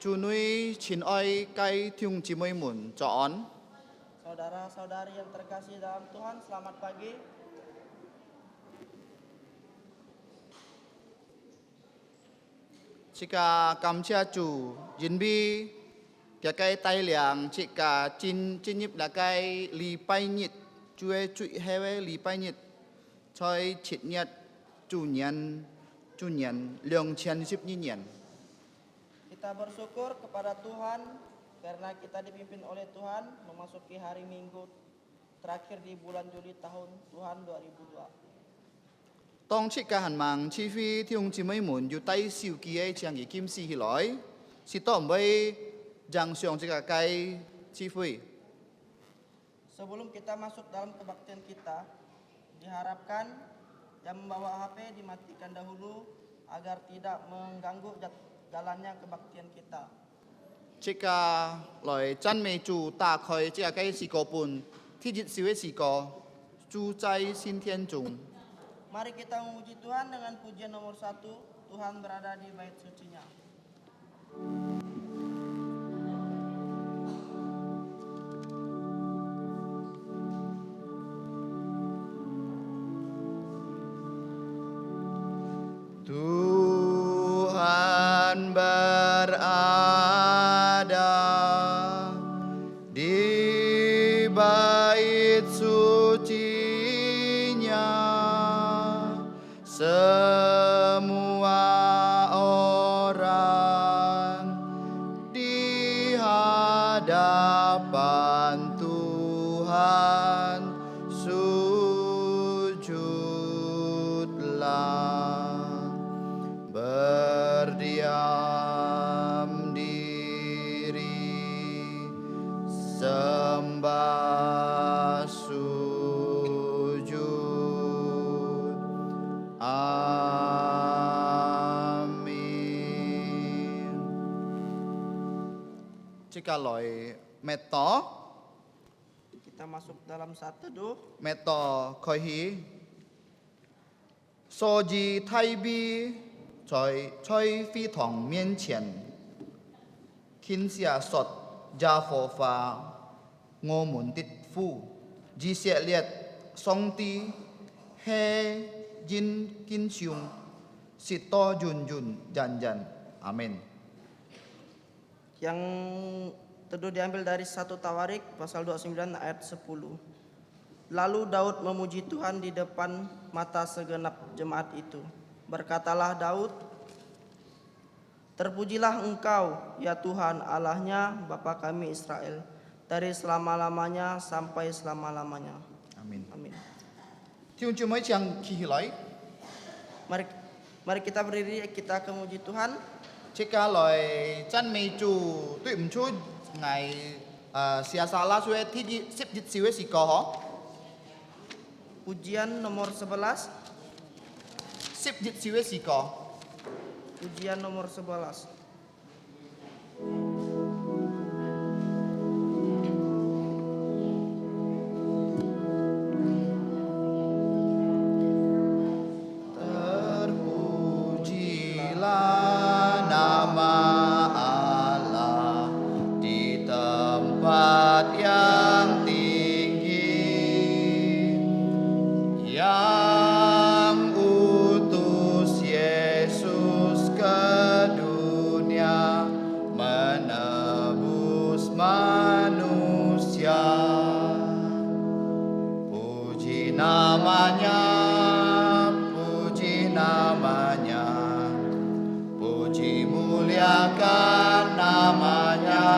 Chủ nuôi chín oi kai thiung chỉ môi mun chọn. Saudara-saudari yang terkasih dalam Tuhan, selamat pagi. Jika kamcia chủ yin bi cái cây tay liang jika chin nhịp là cây li pai nhịp chui chui hewe li pai nhịp choi chit nhật chủ nhân lượng chen sip nyen. Kita bersyukur kepada Tuhan karena kita dipimpin oleh Tuhan memasuki hari Minggu terakhir di bulan Juli tahun Tuhan 2002. Tong jika han mang chi phi thiung chỉ mấy mun yu tai siêu kia chiang yi kim si hi loi si tom bai jang xiong jika kai chi phi. Sebelum kita masuk dalam kebaktian kita, diharapkan yang membawa HP dimatikan dahulu agar tidak mengganggu jalannya kebaktian kita. Jika loi chan mei chủ ta khoi jika kai si ko pun thi jit siwe si ko chu zai xin thiên trung. Mari kita memuji Tuhan dengan pujian nomor 1, Tuhan berada di bait sucinya. Tuhan berada di bait sucinya. Semua orang di hadapan Tuhan sujudlah, berdiam diri, sembah sujud. Amin. Jika loi meto Kita masuk dalam saat teduh. meto khoi hi so ji tai bi choi phi thong mian qian kin xia sot ja fo fa ngo mun tit fu ji xie liet song ti he jin kin xiung sit to jun jan. Amin. Yang teduh diambil dari 1 Tawarik pasal 29 ayat 10. Lalu Daud memuji Tuhan di depan mata segenap jemaat itu. Berkatalah Daud, "Terpujilah Engkau, ya Tuhan Allahnya Bapa kami Israel, dari selama-lamanya sampai selama-lamanya." Amin. Amin. Tiung chu mai chiang ki hi loi Mari kita berdiri, kita kemuji Tuhan. Jika loi chan mei chu tui chu ngày sia sala suwe thi di sip jit siwe si ko ho Pujian nomor 11. sip jit siwe si ko. Pujian nomor 11. Terpujilah nama Allah di tempat yang tinggi, yang utus Yesus ke dunia menebus manusia. Puji namanya, puji namanya, puji muliakan namanya,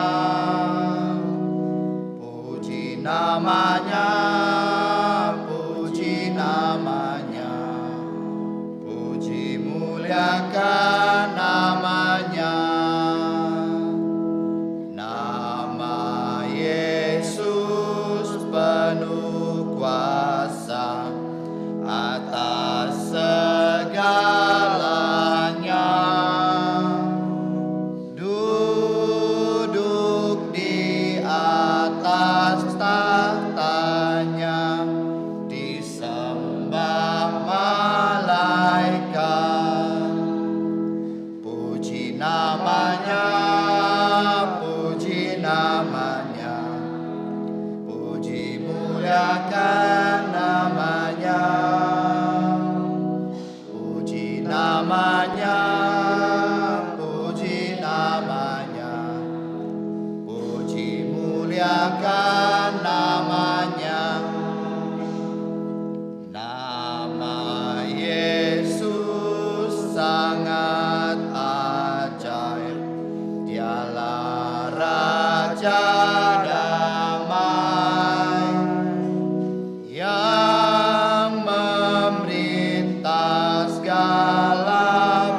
puji namanya, puji namanya, puji muliakan namanya. Nama Yesus penuh kuasa atas segalanya. Duduk di atas tahtanya, disembah malaikat. namanya, puji namanya, puji muliakan namanya. Nama Yesus sangat ajaib, dialah Raja damai yang memerintah segala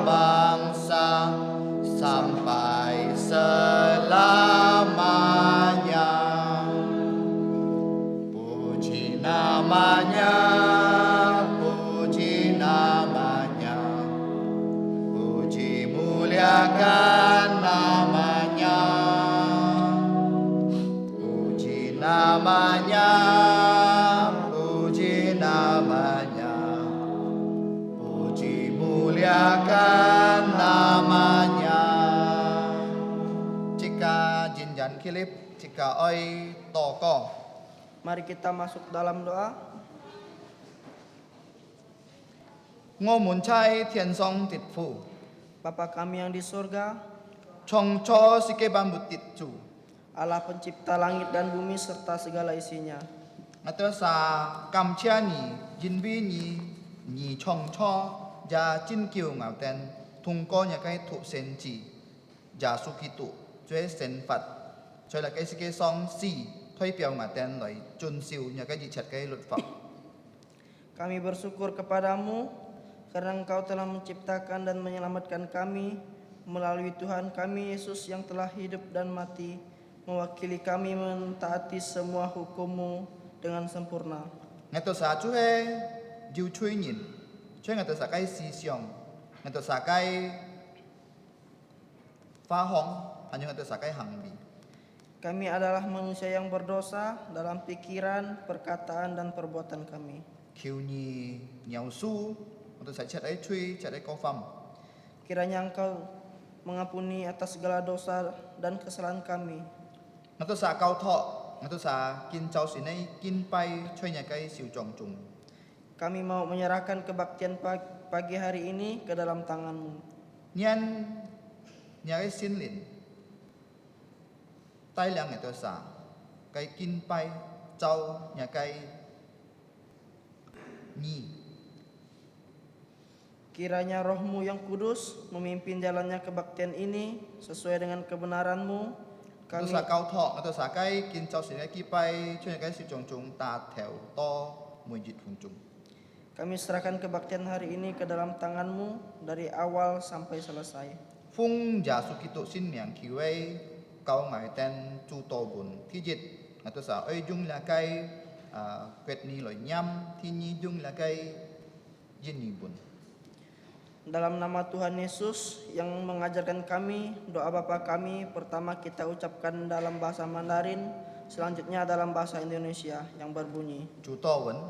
bangsa sampai selamanya. Puji namanya, puji namanya, puji muliakan namanya. Puji namanya, puji namanya, puji muliakan namanya. Jika jinjan kilip, jika oi toko. Mari kita masuk dalam doa. Ngomun cai tian song tit fu, Bapa kami yang di surga, chong cho sike bambut tit chu. Allah pencipta langit dan bumi serta segala isinya. Atau sa kam chia ni, jin bi ni chong cho, ja jin kiu ngao ten, tung ko nya kai thu sen ji, ja su ki tu, zue sen fat, zue la kai sike song si, thoi piao ngao ten loi chun siu nya kai ji chat kai lut fak. Kami bersyukur kepadamu karena Engkau telah menciptakan dan menyelamatkan kami melalui Tuhan kami Yesus yang telah hidup dan mati, mewakili kami mentaati semua hukum-Mu dengan sempurna. Ngato sa chu he jiu chui nyin, chui ngato sa kai si siong, ngato sa kai fa hong, hanya ngato sa kai hang bi. Kami adalah manusia yang berdosa dalam pikiran, perkataan, dan perbuatan kami. Kiu ni nyao su, ngato sa chat ai chui, chat ai ko fam. Kiranya Engkau mengampuni atas segala dosa dan kesalahan kami. Ngato sa kau tho, ngato sa kin chau si nei kin pai chui nya kai siu chong chung. Kami mau menyerahkan kebaktian pagi hari ini ke dalam tangan-Mu. Nian nya kai sin lin. Tai liang ngato sa kai kin pai chau nya kai ni. Kiranya Roh-Mu yang kudus memimpin jalannya kebaktian ini sesuai dengan kebenaran-Mu. Ngato sa kau tho, ngato sa kai kin chau si nei ki pai chui nya kai siu chong chung ta theo to mui jit hung chung. Kami serahkan kebaktian hari ini ke dalam tangan-Mu dari awal sampai selesai. Phung ja su ki tu sin miang ki wei kau ngai ten chu to bun thi jit ngato sa oi jung la kai kwet ni loi nyam thi ni jung la kai yin ni bun. Dalam nama Tuhan Yesus yang mengajarkan kami, doa Bapa kami pertama kita ucapkan dalam bahasa Mandarin, selanjutnya dalam bahasa Indonesia yang berbunyi. 主祷文，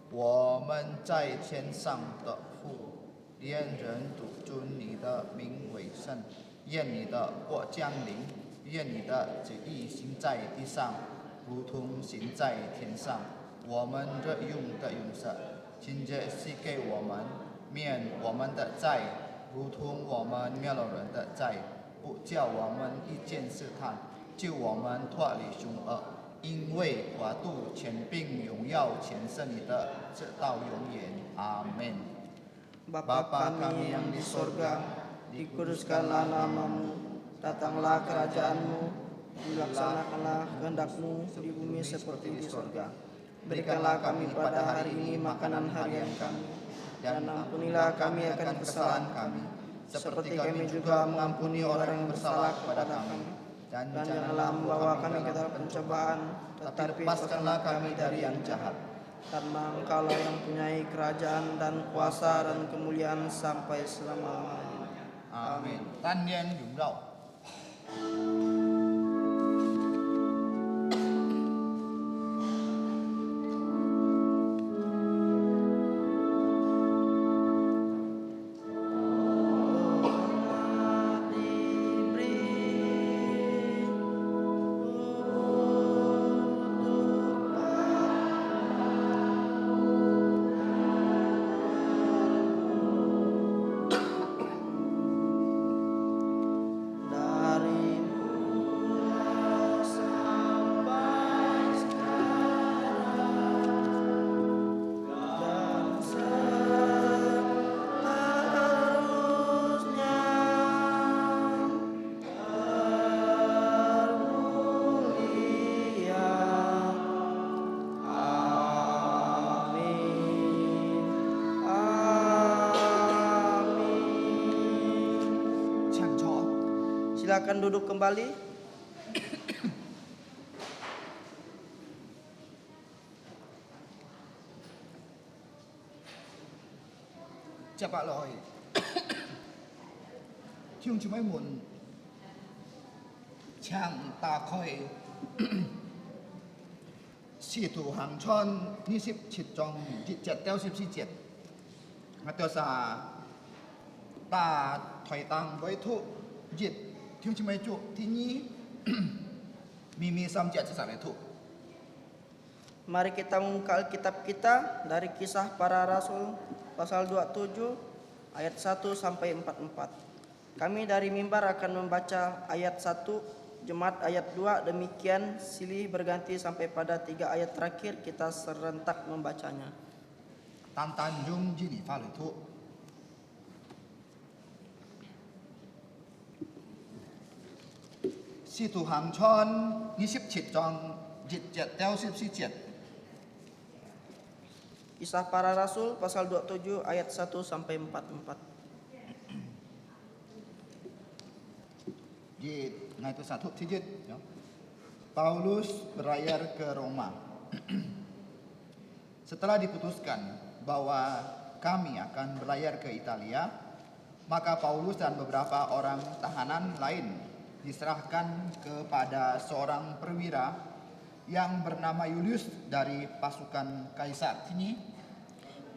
我们在天上的父，愿人都尊你的名为圣，愿你的国降临，愿你的旨意行在地上，如同行在天上。我们日用的用色，今日赐给我们，免我们的债，如同我们免了人的债，不叫我们遇见试探，救我们脱离凶恶。因为国度、权柄、荣耀全是你的，直到永远。阿门。 Bapa kami yang di sorga, dikuduskanlah nama-Mu, datanglah kerajaan-Mu, dilaksanakanlah kehendak-Mu di bumi seperti di sorga. Berikanlah kami pada hari ini makanan harian kami, dan ampunilah kami akan kesalahan kami, seperti kami juga mengampuni orang yang bersalah kepada kami. Dan janganlah membawa kami ke dalam pencobaan, tetapi lepaskanlah kami dari yang jahat. Karena Engkaulah yang mempunyai kerajaan dan kuasa dan kemuliaan sampai selama-lamanya. Amin. Tan niên dũng rậu. Silakan duduk kembali. Cepat loi. Chúng chúng mấy muốn chẳng ta khơi sĩ thủ hàng chon ni sip chit trong chit jet teo sip si jet mà tiêu sa ta thoại tăng với thu dịch chúng chúng mấy chu thì nhí mimi sam jet sa thu. Mari kita membuka Alkitab kita dari Kisah Para Rasul pasal 27 ayat 1 sampai 44. Kami dari mimbar akan membaca ayat 1, jemaat ayat 2, demikian silih berganti sampai pada 3 ayat terakhir kita serentak membacanya. Tan Tanjung Jini Fa Lu Thu. Si tu hàng chon ni sip chit trong dịch jet teo sip si jet. Kisah Para Rasul pasal 27 ayat 1 sampai 44. Jit ngay tu satu sijit. Paulus berlayar ke Roma. Setelah diputuskan bahwa kami akan berlayar ke Italia, maka Paulus dan beberapa orang tahanan lain diserahkan kepada seorang perwira yang bernama Julius dari pasukan Kaisar. Sini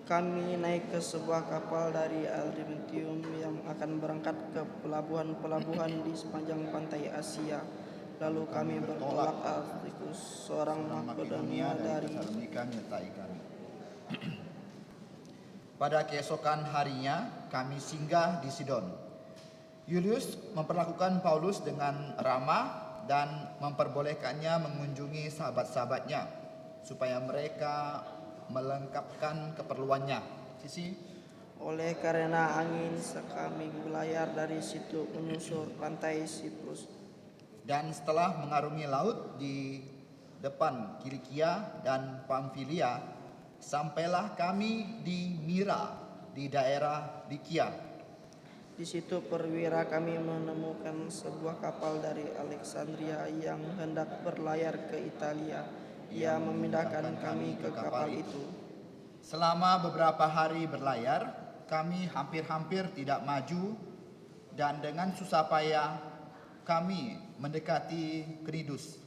Kami naik ke sebuah kapal dari Adramyttium yang akan berangkat ke pelabuhan-pelabuhan di sepanjang pantai Asia. Lalu kami bertolak Aristarchus, seorang Makedonia dari Tesalonika menyertai kami. Pada keesokan harinya kami singgah di Sidon. Julius memperlakukan Paulus dengan ramah dan memperbolehkannya mengunjungi sahabat-sahabatnya supaya mereka melengkapkan keperluannya. Sisi oleh karena angin kami berlayar dari situ menyusur pantai Siprus. Dan setelah mengarungi laut di depan Kilikia dan Pamfilia, sampailah kami di Mira di daerah Likia. Di situ perwira kami menemukan sebuah kapal dari Alexandria yang hendak berlayar ke Italia. Ia memindahkan kami ke kapal itu. Selama beberapa hari berlayar, kami hampir-hampir tidak maju dan dengan susah payah kami mendekati Knidus.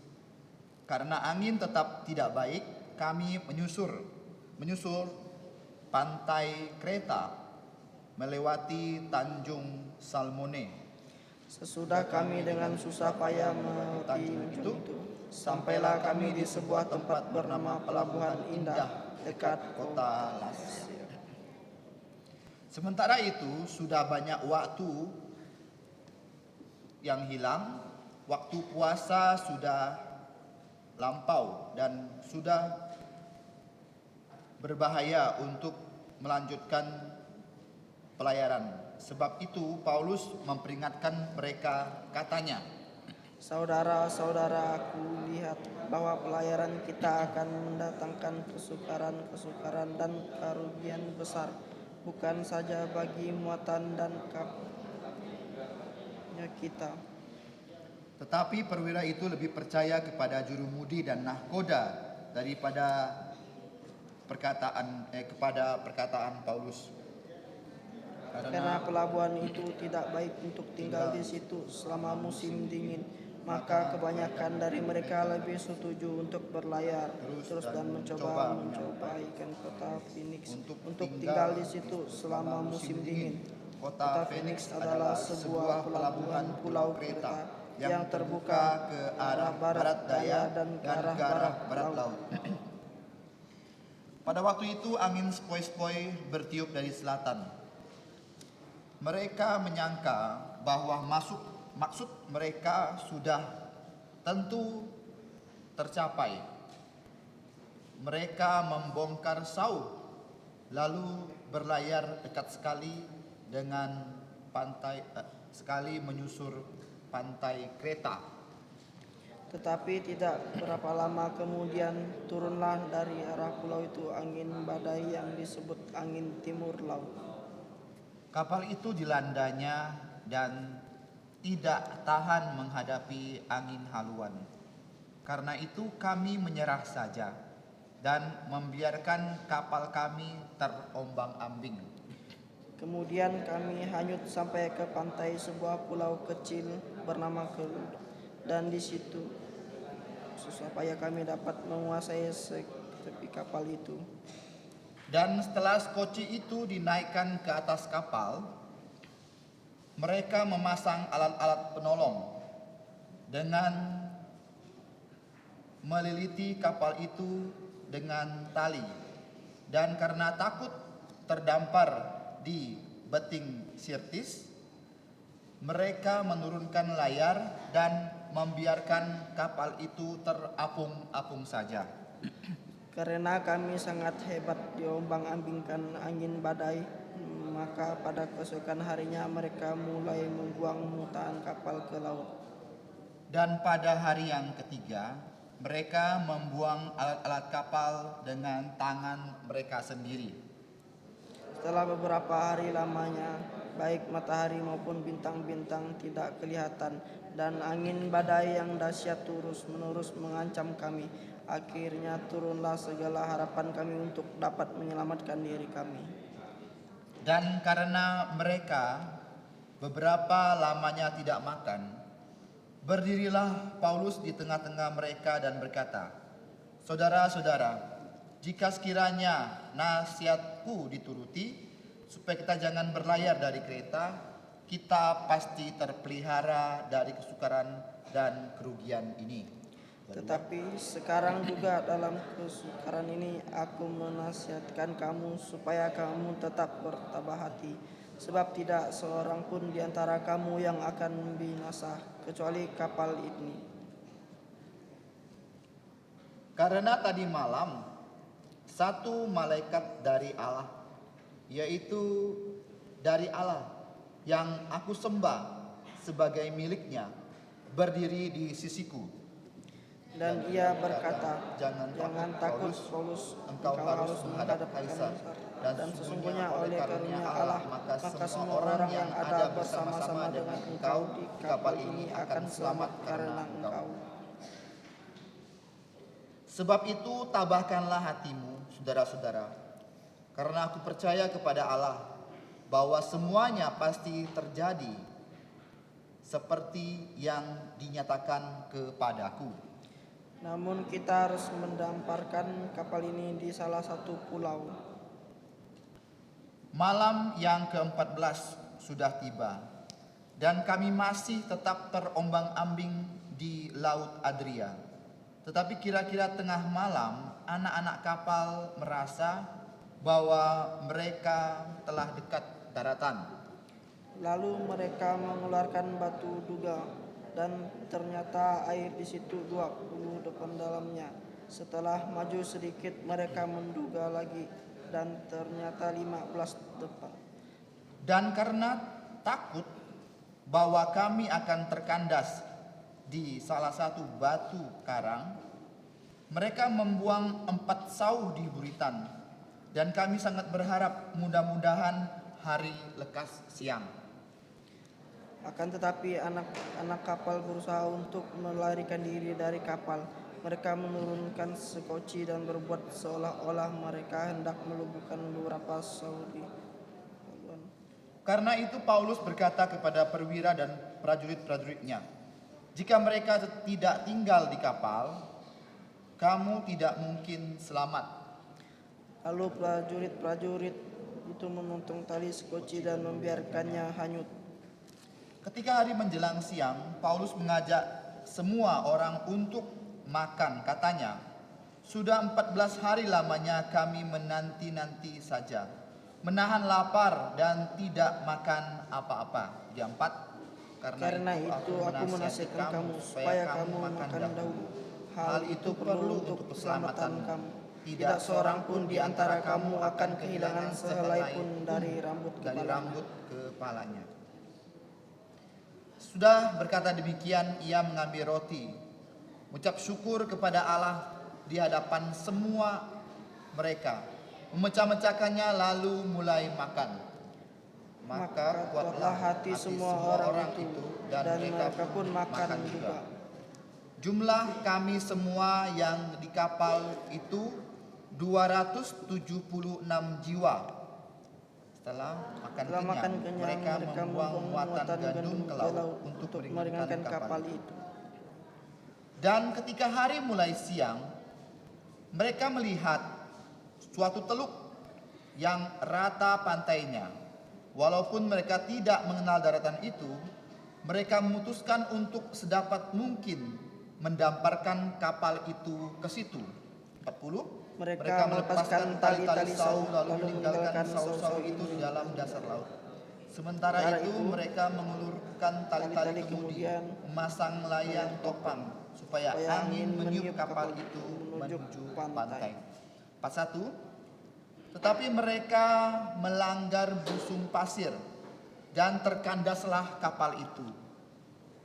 Karena angin tetap tidak baik, kami menyusur pantai Kreta melewati Tanjung Salmone. Sesudah kami dengan susah payah melewati ujung itu, sampailah kami di sebuah tempat bernama Pelabuhan Indah dekat kota Lasea. Sementara itu sudah banyak waktu yang hilang, waktu puasa sudah lampau dan sudah berbahaya untuk melanjutkan pelayaran. Sebab itu Paulus memperingatkan mereka, katanya, Saudara-saudara, aku lihat bahwa pelayaran kita akan mendatangkan kesukaran dan kerugian besar, bukan saja bagi muatan dan kapalnya kita. tetapi perwira itu lebih percaya kepada jurumudi dan nahkoda daripada perkataan Paulus. Karena pelabuhan itu tidak baik untuk tinggal di situ selama musim dingin, maka kebanyakan dari mereka lebih setuju untuk berlayar terus dan mencoba ikan kota Phoenix untuk tinggal di situ selama musim dingin. Kota Phoenix adalah sebuah pelabuhan pulau Kreta yang terbuka ke arah barat daya dan ke arah barat laut. Pada waktu itu angin sepoi-sepoi bertiup dari selatan. Mereka menyangka bahwa maksud mereka sudah tentu tercapai. Mereka membongkar sauh lalu berlayar dekat sekali dengan sekali menyusur pantai Kreta. Tetapi tidak berapa lama kemudian turunlah dari arah pulau itu angin badai yang disebut angin timur laut. Kapal itu dilandanya dan tidak tahan menghadapi angin haluan. Karena itu kami menyerah saja dan membiarkan kapal kami terombang-ambing. Kemudian kami hanyut sampai ke pantai sebuah pulau kecil bernama Kelud, dan di situ supaya kami dapat menguasai tepi kapal itu. Dan setelah skoci itu dinaikkan ke atas kapal, mereka memasang alat-alat penolong dengan meliliti kapal itu dengan tali. Dan karena takut terdampar di beting Sirtis, mereka menurunkan layar dan membiarkan kapal itu terapung-apung saja. Karena kami sangat hebat diombang-ambingkan angin badai, maka pada keesokan harinya mereka mulai membuang mutaan kapal ke laut. Dan pada hari yang ketiga, mereka membuang alat-alat kapal dengan tangan mereka sendiri. Setelah beberapa hari lamanya, baik matahari maupun bintang-bintang tidak kelihatan, dan angin badai yang dahsyat terus-menerus mengancam kami. Akhirnya turunlah segala harapan kami untuk dapat menyelamatkan diri kami. Dan karena mereka beberapa lamanya tidak makan, berdirilah Paulus di tengah-tengah mereka dan berkata, "Saudara-saudara, jika sekiranya nasihatku dituruti, supaya kita jangan berlayar dari Kreta, kita pasti terpelihara dari kesukaran dan kerugian ini. Tetapi sekarang juga dalam kesukaran ini aku menasihatkan kamu supaya kamu tetap bertabah hati. Sebab tidak seorang pun di antara kamu yang akan binasa kecuali kapal ini. Karena tadi malam satu malaikat dari Allah, yaitu dari Allah yang aku sembah sebagai miliknya, berdiri di sisiku. Dan ia berkata, Jangan takut Paulus, engkau harus menghadap Kaisar. Dan sesungguhnya oleh karunia Allah, maka semua orang yang ada bersama-sama dengan engkau di kapal ini akan selamat karena engkau. Sebab itu tabahkanlah hatimu, saudara-saudara, karena aku percaya kepada Allah bahwa semuanya pasti terjadi seperti yang dinyatakan kepadaku. Namun kita harus mendamparkan kapal ini di salah satu pulau. Malam yang ke-14 sudah tiba, dan kami masih tetap terombang-ambing di Laut Adria. Tetapi kira-kira tengah malam, anak-anak kapal merasa bahwa mereka telah dekat daratan. Lalu mereka mengeluarkan batu duga, dan ternyata air di situ 20 depan dalamnya. Setelah maju sedikit mereka menduga lagi, dan ternyata 15 depan. Dan karena takut bahwa kami akan terkandas di salah satu batu karang, mereka membuang 4 sauh di buritan, dan kami sangat berharap mudah-mudahan hari lekas siang. Akan tetapi anak-anak kapal berusaha untuk melarikan diri dari kapal. Mereka menurunkan sekoci dan berbuat seolah-olah mereka hendak melumpuhkan beberapa saudi. Karena itu Paulus berkata kepada perwira dan prajurit-prajuritnya, "Jika mereka tidak tinggal di kapal, kamu tidak mungkin selamat." Lalu prajurit-prajurit itu menuntun tali sekoci dan membiarkannya hanyut. Ketika hari menjelang siang, Paulus mengajak semua orang untuk makan. Katanya, "Sudah 14 hari lamanya kami menanti-nanti saja, menahan lapar dan tidak makan apa-apa." Dia 4. Karena itu aku menasihatkan kamu supaya kamu makan dahulu. Hal itu perlu untuk keselamatan kamu. Tidak seorang pun di antara kamu akan kehilangan sehelai pun dari rambut kepalanya. Sudah berkata demikian, ia mengambil roti, mengucap syukur kepada Allah di hadapan semua mereka, memecah-mecahkannya lalu mulai makan. Maka kuatlah hati semua orang itu dan mereka pun makan juga. Jumlah kami semua yang di kapal itu 276 jiwa. Setelah makan kenyang, mereka membuang muatan gandum ke laut untuk meringankan kapal itu. Dan ketika hari mulai siang, mereka melihat suatu teluk yang rata pantainya. Walaupun mereka tidak mengenal daratan itu, mereka memutuskan untuk sedapat mungkin mendamparkan kapal itu ke situ. 40. Mereka melepaskan tali-tali sau lalu meninggalkan sau-sau itu di dalam dasar laut. Sementara itu mereka mengulurkan tali-tali kemudian memasang layang topang supaya angin meniup kapal itu menuju pantai. 41. Tetapi mereka melanggar busung pasir dan terkandaslah kapal itu.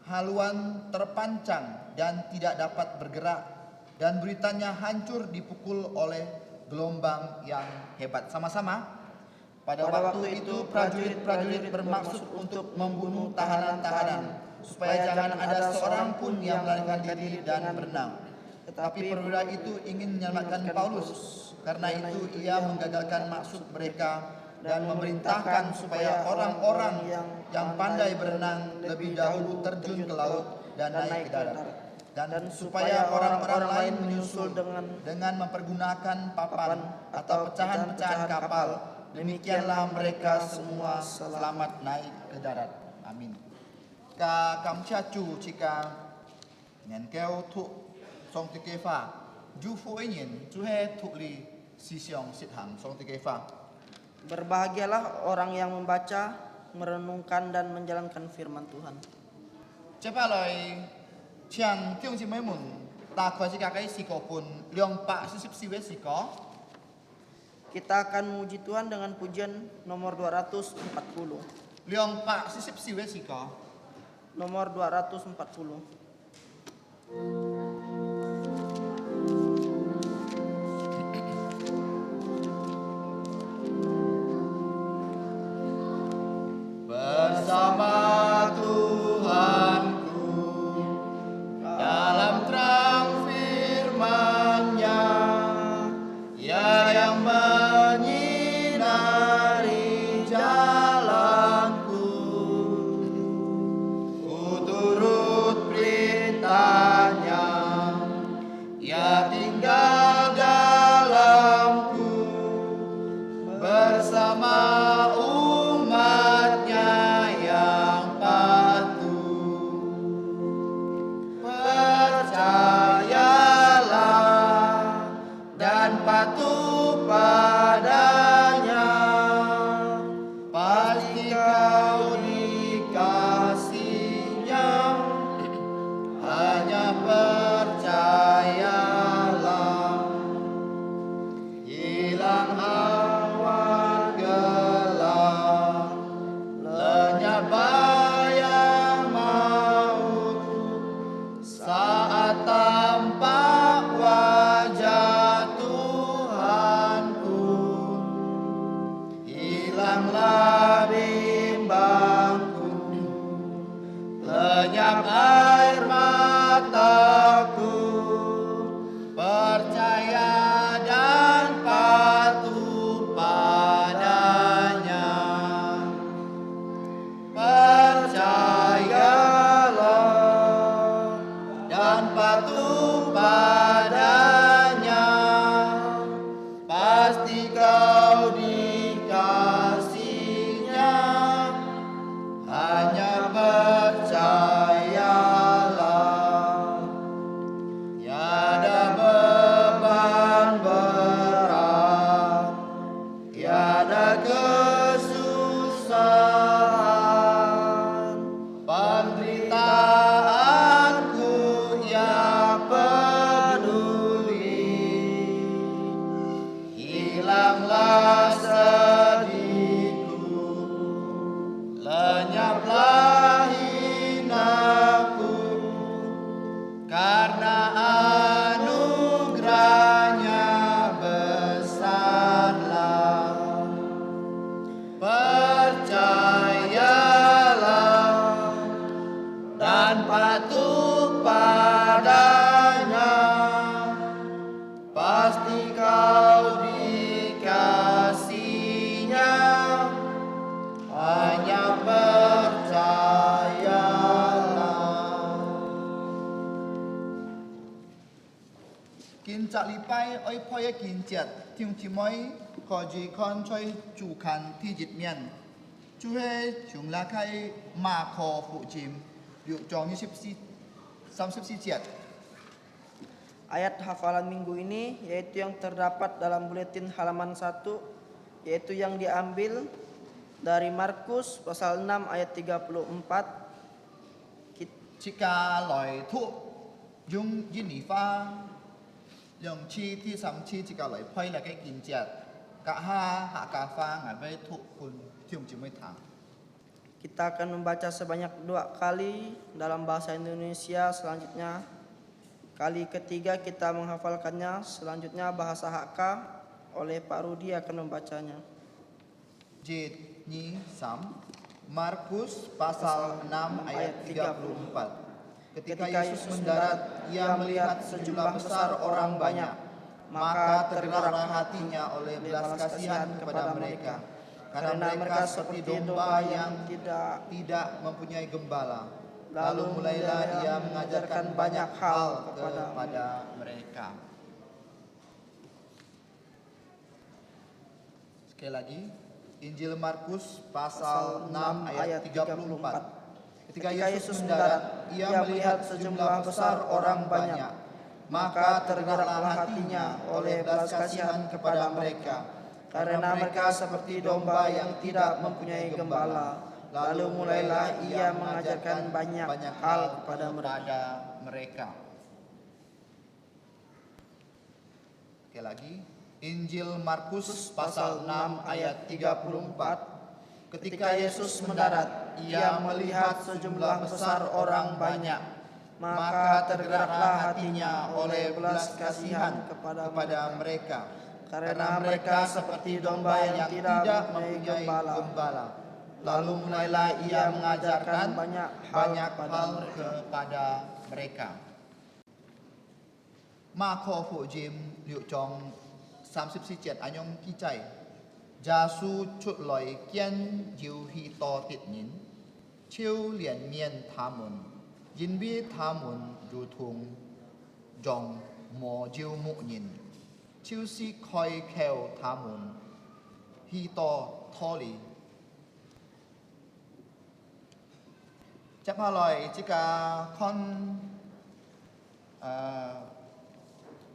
Haluan terpancang dan tidak dapat bergerak, dan beritanya hancur dipukul oleh gelombang yang hebat. Sama-sama. Pada waktu itu prajurit-prajurit bermaksud untuk membunuh tahanan-tahanan, supaya jangan ada seorang pun yang melarikan diri dan berenang. Tetapi perwira itu ingin menyelamatkan Paulus. Karena itu ia menggagalkan maksud mereka dan memerintahkan supaya orang-orang yang pandai berenang lebih dahulu terjun ke laut dan naik ke darat. Dan supaya orang-orang lain menyusul dengan mempergunakan papan atau pecahan-pecahan kapal. Demikianlah mereka semua selamat naik ke darat. Amin. Ka kamcha chu chika nyan keo thu song ti ke fa ju fu yin chu he thu li si siong sit hang song ti ke fa. Berbahagialah orang yang membaca, merenungkan dan menjalankan firman Tuhan. Cepat loi Chiang tiong si mai mun ta khoi si ka kai si ko pun leong pa sisip si we si ko. Kita akan memuji Tuhan dengan pujian nomor 240. Leong pa sisip si we si ko. Nomor 240. Bersama Tuhanku dalam terang firman-Nya, Ia yang menyinari jalanku. Ku turut perintah-Nya, Ia tinggal dalamku bersama umat-Nya yang patuh. Percayalah dan patuh padanya, pasti kau dikasihinya. Hanya percayalah. Hilang awan gelap, lenyap bayang maut, saat tampak wajah Tuhanku. Hilanglah bimbangku, lenyap air mataku. Percaya dan patuh padanya. Percayalah dan patuh padanya, pasti kau dikasihinya. Hanya percayalah. Tiada beban berat, tiada kesusahan, penderitaanku Ia peduli. Hilanglah sedihku, lenyaplah hinaku, karena anugerah-Nya besarlah. Percaya จากลีไปอ้อยพ่อยกินเจ็ดทิ้งจิมอยขอจีคอนช่วยจูคันที่จิตเมียนช่วยฉุงลาไคมาคอฟูจิมอยู่จอง34 Ayat hafalan minggu ini yaitu yang terdapat dalam buletin halaman 1, yaitu yang diambil dari Markus pasal 6 ayat 34. Jika loi tu yung yin fa yung chiที่ซ้ำchi jika loi phơi là cái kinh chẹt cả hạ cả pha ngài với thụ kun thiung chỉ mới thang. Kita akan membaca sebanyak 2 kali dalam bahasa Indonesia, selanjutnya kali ketiga kita menghafalkannya, selanjutnya bahasa Hakka oleh Pak Rudi akan membacanya. Jid Nyi Sam Markus pasal 6 ayat 34. Ketika Yesus mendarat, ia melihat sejumlah besar orang banyak, maka tergeraklah hatinya oleh belas kasihan kepada mereka, karena mereka seperti domba yang tidak mempunyai gembala. Lalu mulailah ia mengajarkan banyak hal kepada mereka. Sekali lagi, Injil Markus pasal 6 ayat 34. Ketika Yesus mendarat, ia melihat sejumlah besar orang banyak, maka tergeraklah hatinya oleh belas kasihan kepada mereka, karena mereka seperti domba yang tidak mempunyai gembala. Lalu mulailah ia mengajarkan banyak hal kepada mereka. Sekali lagi, Injil Markus pasal 6 ayat 34. Ketika Yesus mendarat, ia melihat sejumlah besar orang banyak, maka tergeraklah hatinya oleh belas kasihan kepada mereka, karena mereka seperti domba yang tidak mempunyai gembala. Lalu mulailah ia mengajarkan banyak hal kepada mereka. Marko Fu Jim Liu Chong 34 anh ông ký chạy Gia su chút lời kiên diêu hi to tiết nhìn chiêu liền miên tha môn yin bi tha môn ru thùng dòng mò diêu mụ nhìn chiêu si khoi kheo tha môn hi to tho li chấp hà lời chỉ cả con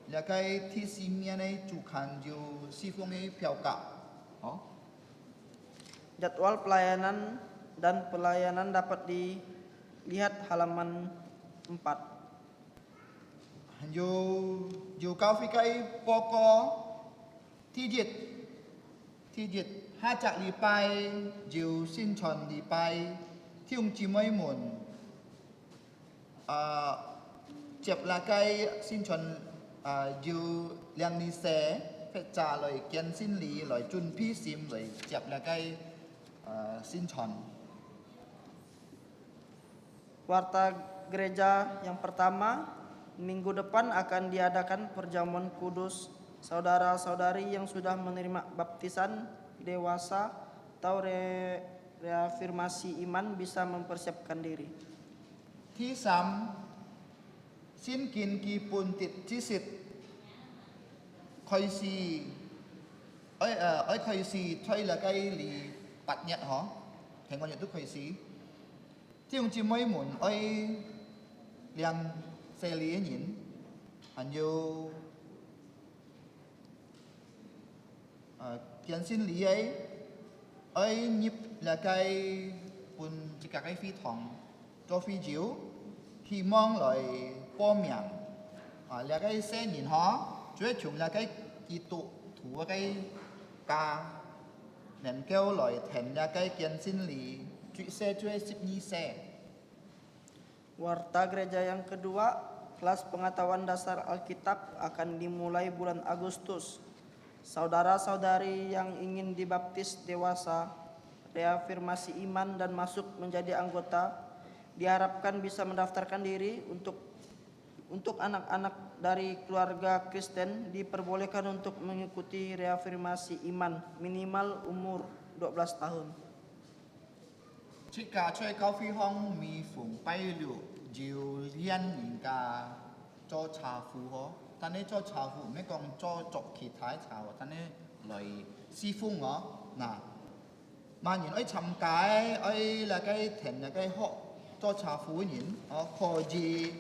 là cái thi sinh miên này chủ khán diêu si phong ấy phiêu cả Jadwal pelayanan dan pelayanan dapat dilihat halaman 4. Dù cao phi cái poko thi diệt hai chạc lì bài dù xin tròn lì bài thiung chỉ mấy muộn chẹp là cái xin tròn dù liang lì xe phải trả lời kiến xin lì lời chun pi sim lời chẹp là cái xin tròn. Warta gereja yang pertama, minggu depan akan diadakan perjamuan kudus. Saudara-saudari yang sudah menerima baptisan dewasa atau reafirmasi iman bisa mempersiapkan diri. ที่3สิ้นกินกีปุนติดที่สิทธิ์คอยซีคอยซีถ้อยละไกหลีปัดnhật hả thành con nhận thức khuấy xíที่องค์จีไม่หมุนเรียงเซลีหยินอันยูเขียนสิ้นหลียิบละไกปุ่นจิกะไกฟีทองโจฟีจิ๋วที่มองเลยป้อมอย่างละไกเส้นหยินฮะช่วยฉุมละไกกีตุถูไกกาnên kêu lời thèn ra cái kian xin lì chuyện xe chuê sip nhi xe. Warta gereja yang kedua, kelas pengetahuan dasar Alkitab akan dimulai bulan Agustus. Saudara-saudari yang ingin dibaptis dewasa, reafirmasi iman dan masuk menjadi anggota diharapkan bisa mendaftarkan diri. Untuk anak-anak dari keluarga Kristen diperbolehkan untuk mengikuti reafirmasi iman minimal umur 12 tahun. Jika cuy kau phi hong mi phụng bay liu jiu lian yin ka cho cha fu ho ท่านนี้cho chào phụ mấy con cho chọc khí thái chàoท่านนี้lời si phung đó nè mà nhìn ấy chăm cái ấy là cái thèn là cái họ cho chào phụ nhìn họ khó gì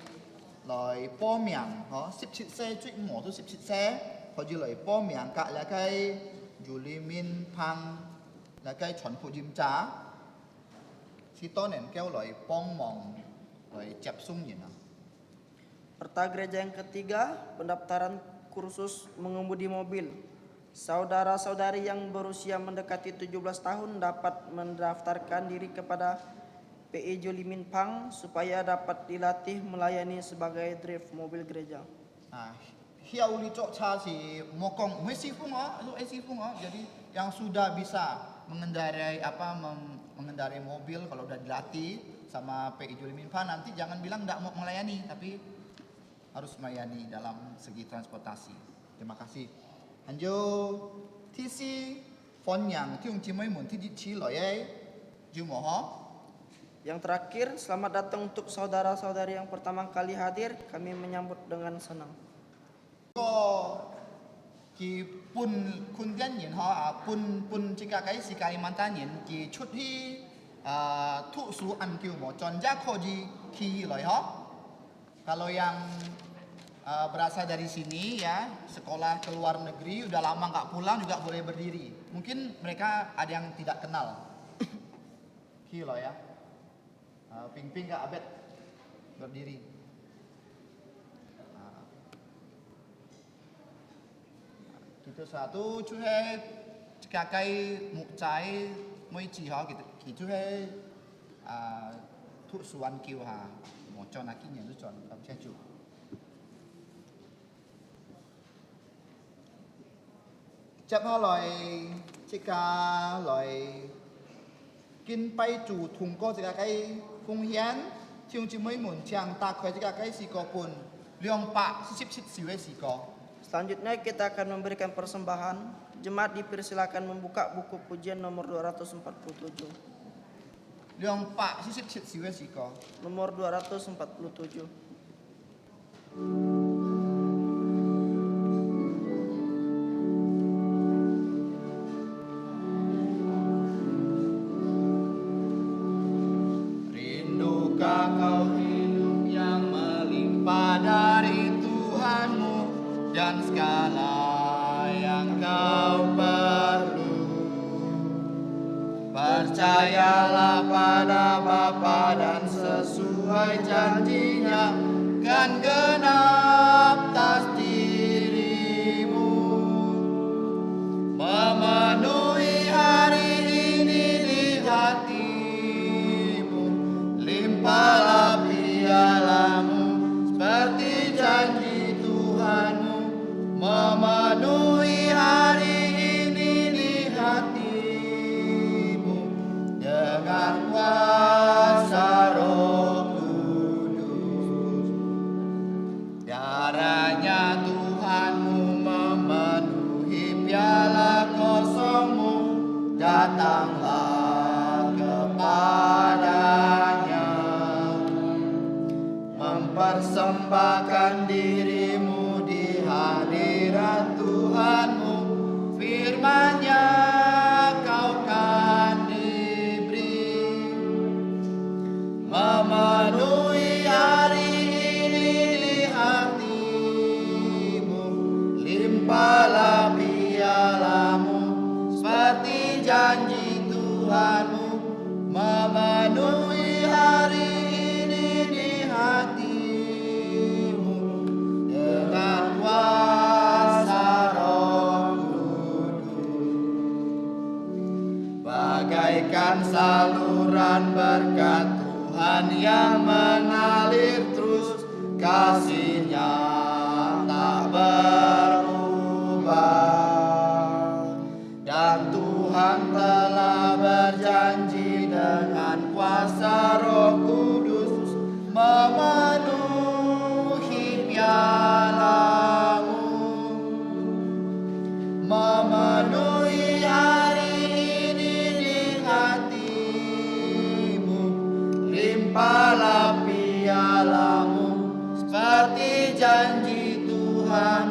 lời bó miệng họ xếp chít xe chuyện mỏ tôi xếp chít xe họ gì lời bó miệng cả là cái dù li min phang là cái chuẩn phụ dìm trá si to nền kêu lời bong mong lời chẹp sung nhìn à. Perta gereja yang ketiga, pendaftaran kursus mengemudi mobil. Saudara-saudari yang berusia mendekati 17 tahun dapat mendaftarkan diri kepada PE Jolimin Pang supaya dapat dilatih melayani sebagai driver mobil gereja. Hiya uli cok cha si mokong sifung jadi yang sudah bisa mengendarai mengendarai mobil kalau udah dilatih sama PE Jolimin Pang nanti jangan bilang enggak mau melayani tapi harus melayani dalam segi transportasi. Terima kasih. Anjo TC Fon yang tiung cimai mun ti ci loye jumoho. Yang terakhir, selamat datang untuk saudara-saudari yang pertama kali hadir. Kami menyambut dengan senang. Ki pun kun gan yin ha pun jika kai si Kalimantan yin ki chut hi tu su an kiu mo jon ja ko ji ki loy ha. Kalau yang berasal dari sini ya, sekolah ke luar negeri, udah lama nggak pulang juga boleh berdiri. Mungkin mereka ada yang tidak kenal. Kilo ya. Ping-ping nggak abet berdiri. Gitu satu, cuhe kakai mukcai moi chi ha gitu cuhe tu suan kiu ha. Một cho là kinh nghiệm rất chọn làm che chủ. Chắc nó lời chỉ cả lời kinh bay chủ thùng có chỉ cả cái công hiến thiêu chỉ mấy muốn chàng ta khởi chỉ cả cái xì có pun liang pak sip siwe xì có. Selanjutnya kita akan memberikan persembahan. Jemaat dipersilakan membuka buku pujian nomor 247. Liang pak sip siwe xì có. Nomor 247. Rindukah kau hidup yang melimpah dari Tuhanmu dan segala yang kau perlu. Percayalah pada Bapa dan sesuai janjinya kan genap atas dirimu. Memenuhi hari ini di hatimu, limpahlah pialamu seperti janji Tuhanmu. Memenuhi hari ini di hatimu dengan kuasa Roh Kudus. Darahnya Tuhanmu memenuhi piala kosongmu, datanglah kepadanya, mempersembahkan dirimu di hadirat Tuhanmu. Firman-Nya kau kan diberi, memenuhi hari ini di hatimu, limpahlah pialamu seperti janji Tuhanmu. Memenuhi hari ini di hatimu dengan kuasa Roh Kudus, bagaikan saluran berkat Tuhan yang mengalir terus, kasih-Nya tak berubah. Dan Tuhan telah berjanji dengan kuasa Roh Kudus memenuhi pialamu, memenuhi hari ini di hatimu, limpahlah pialamu seperti janji Tuhan.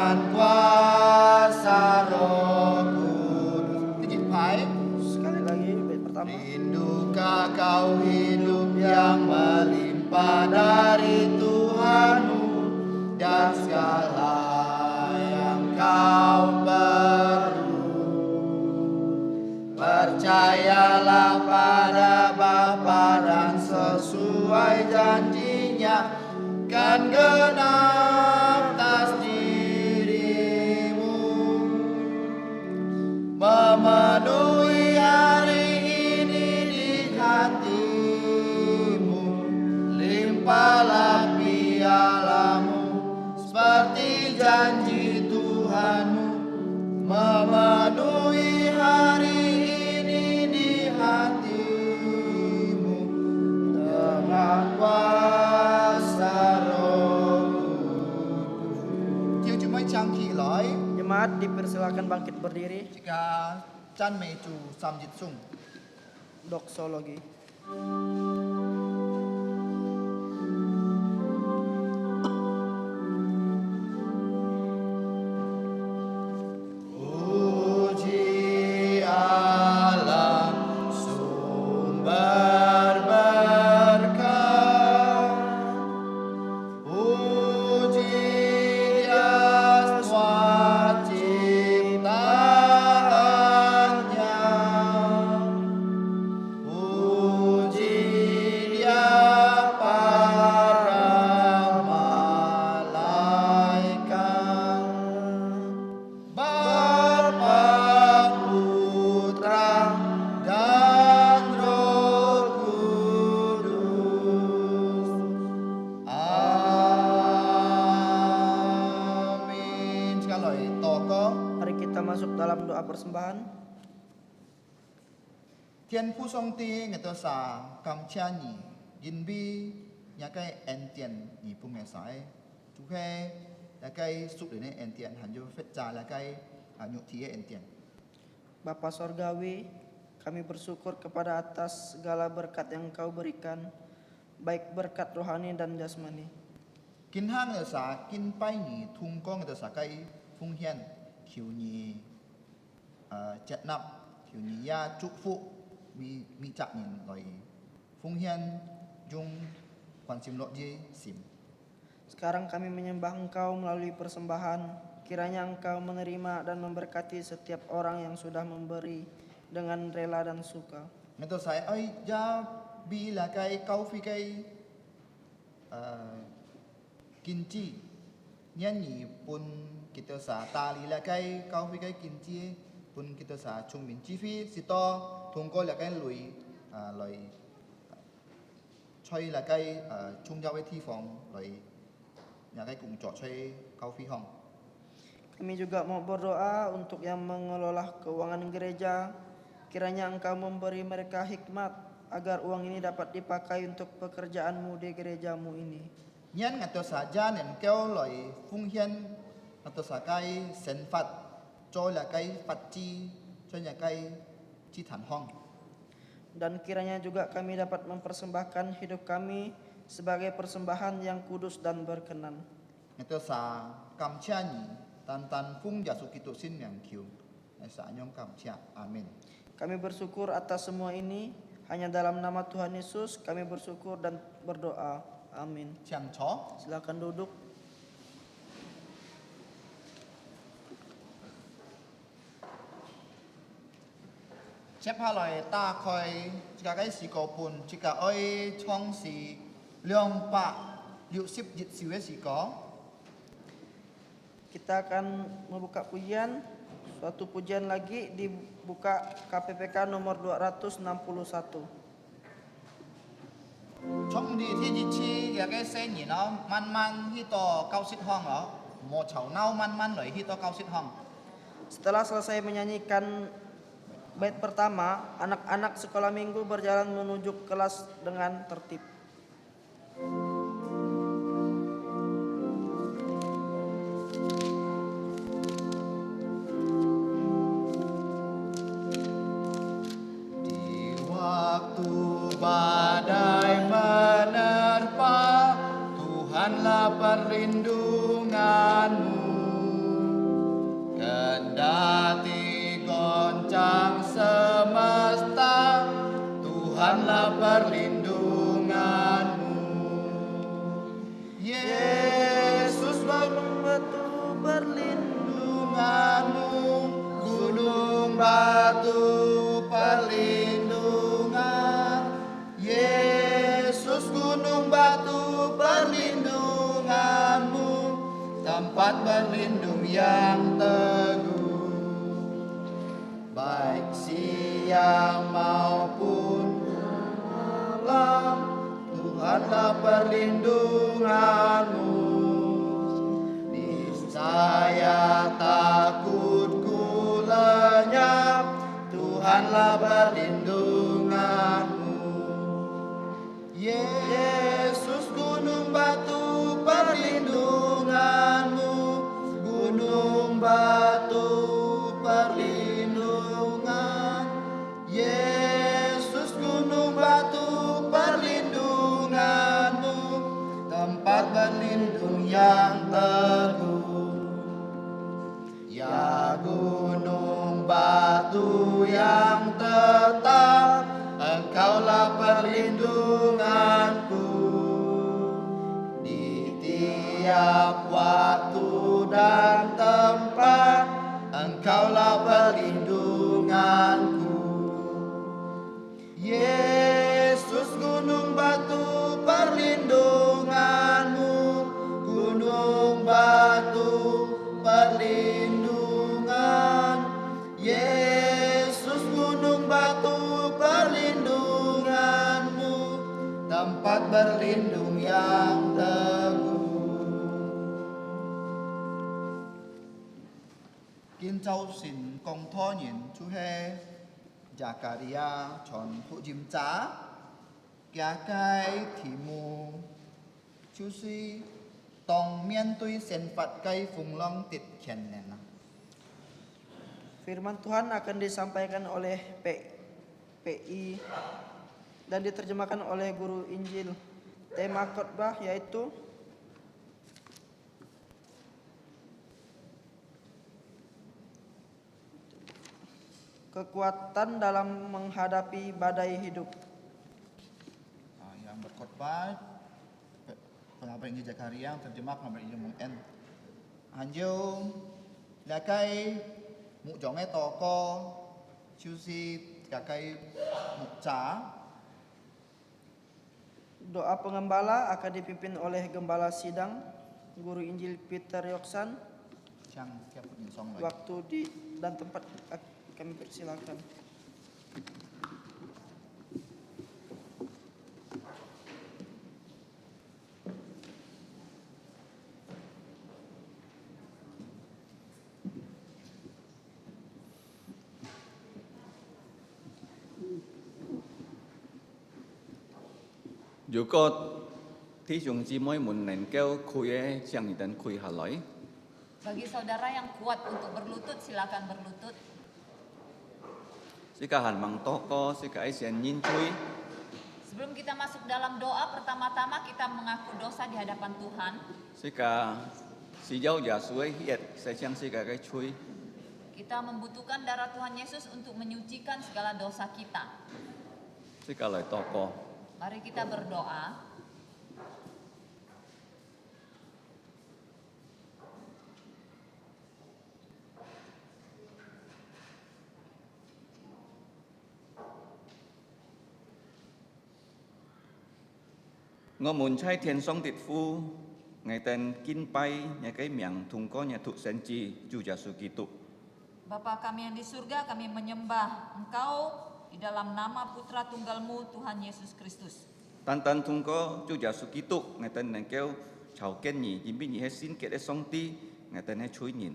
dengan kuasa Roh Kudus. Tinggi pai. Sekali lagi bait pertama. Rindukah kau hidup yang melimpah dari Tuhanmu dan segala yang kau perlu. Percayalah pada Bapa dan sesuai janjinya kan genap atas dirimu. Memenuhi hari ini di hatimu, limpahlah pialamu seperti janji Tuhanmu. Memenuhi hari ini di hatimu dengan kuasa Roh Kudus. Chiều chúng mới trang kỳ lối. Jemaat dipersilakan bangkit berdiri. Jika Chan Mei Chu Samjit Sung. Doksologi. Puji Allah sumber berkah. Puji Dia ciptaannya. Puji Dia para malaikat. Bapa, Putra, dan Roh Kudus. Amin. Sekali toko. Mari kita masuk dalam doa persembahan. Thiên Phú Song Ti người ta sa cam cha nhỉ yin bi nhà cái en tiền nhỉ bung nghe sai chú khe là cái sụp để này en tiền hẳn vô phết trà là cái nhục thí en tiền. Bapa Sorgawi, kami bersyukur kepada atas segala berkat yang Kau berikan, baik berkat rohani dan jasmani. Kinh hang người sa kinh pai nhỉ thung con người ta sa cái phung hiền khiu nhỉ chết nắp khiu nhỉ ya chúc phụ mi chặt nhìn rồi phung hiền dung quan sim lot je sim. Sekarang kami menyembah Engkau melalui persembahan. Kiranya Engkau menerima dan memberkati setiap orang yang sudah memberi dengan rela dan suka. Người ta say ơi ya bi là cái câu phi cái kimchi nhân nhị pun kita sa tali là cái câu phi cái kimchi pun kita sa chung min chi phi si to thông qua là cái lùi lùi chơi là cái chung giao với thi phòng lùi nhà cái cùng trọ chơi câu phi hong. Kami juga mau berdoa untuk yang mengelola keuangan gereja. Kiranya Engkau memberi mereka hikmat agar uang ini dapat dipakai untuk pekerjaan-Mu di gerejamu ini. Nhân người ta sa gia nên kêu lùi phung hiền người ta sa cái sen phật cho là cái phật chi cho nhà cái chi thản hong. Dan kiranya juga kami dapat mempersembahkan hidup kami sebagai persembahan yang kudus dan berkenan. Người ta sa cam cha nhỉ tan tan phung Yesus Kristus sin yang kiu. Sa nyong cam cha. Amin. Kami bersyukur atas semua ini hanya dalam nama Tuhan Yesus kami bersyukur dan berdoa. Amin. Chang chó. Silakan duduk. Chép hạ lại ta khơi chỉ cái sĩ cổ bùn chỉ cả ơi trong sĩ lượng bạc liệu ship dịch xíu sĩ có. Kita akan membuka pujian. Suatu pujian lagi dibuka KPPK nomor 261. Trong đi thì dịch chi cái sen gì nó man man hi to cao xít hoang ở một chảo nau man man lợi hi to cao xít hoang. Setelah selesai menyanyikan bait pertama, anak-anak sekolah minggu berjalan menuju kelas dengan tertib. Di waktu badai menerpa, Tuhanlah perlindunganmu. yang teguh, baik siang maupun malam, Tuhanlah perlindunganmu. Niscaya takutku lenyap, Tuhanlah perlindunganmu. Yesus gunung batu perlindunganmu, gunung batu perlindungan. Yesus gunung batu perlindunganmu, tempat berlindung yang teguh. Ya gunung batu yang tetap, Engkaulah perlindunganku. Di tiap waktu dan tempat, Engkaulah perlindunganku. Yesus gunung batu perlindunganmu, gunung batu perlindungan. Yesus gunung batu perlindunganmu, tempat berlindung yang teguh. Kincau sin kong tho nhìn chú he Zakaria chọn phụ chim chá cả cái题mù chú suy tòng miên tuy sen phạt cây phùng long tịt khen nena. Firman Tuhan akan disampaikan oleh PI dan diterjemahkan oleh guru Injil. Tema khotbah yaitu kekuatan dalam menghadapi badai hidup. Yang berkhotbah pengabar Injil Zakaria, terjemah pengabar Injil Mung En. Anjung lakai mụ chọn to co chú si cả cây mục trá. Doa pengembala akan dipimpin oleh Gembala Sidang, Guru Injil Peter Yoksan. Chang siap song lagi. Waktu dan tempat kami persilakan.如果弟兄姊妹們能夠開將你哋開下來。 Bagi saudara yang kuat untuk berlutut, silakan berlutut. Sekarang mang toko, sekarang isian nyincuy. Sebelum kita masuk dalam doa, pertama-tama kita mengaku dosa di hadapan Tuhan. Sekarang si jauh Yesus hiat, sejang sekarang cuy. Kita membutuhkan darah Tuhan Yesus untuk menyucikan segala dosa kita. Sekarang toko. Mari kita berdoa. Ngô muốn trai thiên song tiệt phu, ngày tên kinh bay, nhà cái miệng thùng có nhà thụ sen chi, Ju Yesus Kristus. Bapa kami yang di surga, kami menyembah Engkau di dalam nama Putra Tunggal-Mu Tuhan Yesus Kristus. Tan tan thùng có Ju Yesus Kristus, ngày tên nàng kêu chào kén nhỉ, jimbi nhỉ hết xin kết song ti, ngày tên hết chui nhìn.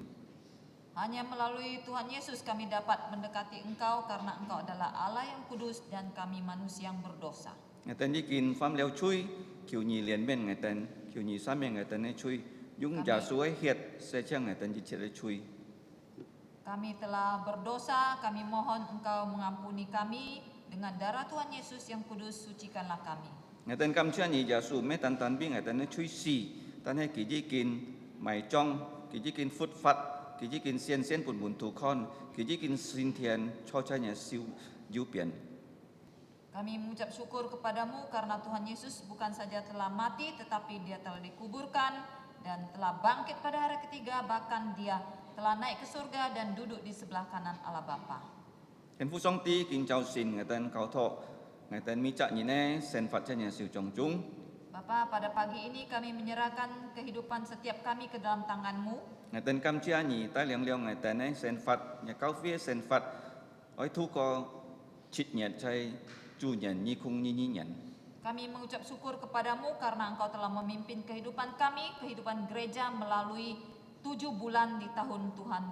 Hanya melalui Tuhan Yesus kami dapat mendekati Engkau karena Engkau adalah Allah yang kudus dan kami manusia yang berdosa. Ngày tên đi kinh phàm leo chui, kiểu nhỉ liền bên ngày tên, kiểu nhỉ sa miệng ngày tên hết chui, dung Yesus hiat, sejang ngày tên đi chết chui. Kami telah berdosa, kami mohon Engkau mengampuni kami dengan darah Tuhan Yesus yang kudus, sucikanlah kami. Ngày tên cam chia nhỉ Yesus mấy tan tan bi ngày tên hết chui si, tan hết kỳ di kinh mày trong, kỳ di kinh phút phát, kỳ di kinh xiên xiên bùn bùn thủ con, kỳ di kinh xin thiền cho cha nhà siêu diu biển. Kami mengucap syukur kepadamu karena Tuhan Yesus bukan saja telah mati tetapi dia telah dikuburkan dan telah bangkit pada hari ketiga, bahkan dia telah naik ke surga dan duduk di sebelah kanan Allah Bapa. Thiên父Song Ti kính chào xin ngày tên cầu thọ, ngày tên mi chạ nhìn nè sen phạt cho nhà siêu trong chúng. Bapa, pada pagi ini kami menyerahkan kehidupan setiap kami ke dalam tangan-Mu. ngaten kam chia ni tai liang liang ngaten ne sen fat nya kau fi sen fat oi thu ko chit nyat chai chu nyan ni khung ni nyan. Kami mengucap syukur kepadamu karena engkau telah memimpin kehidupan kami, kehidupan gereja melalui 7 bulan di tahun Tuhan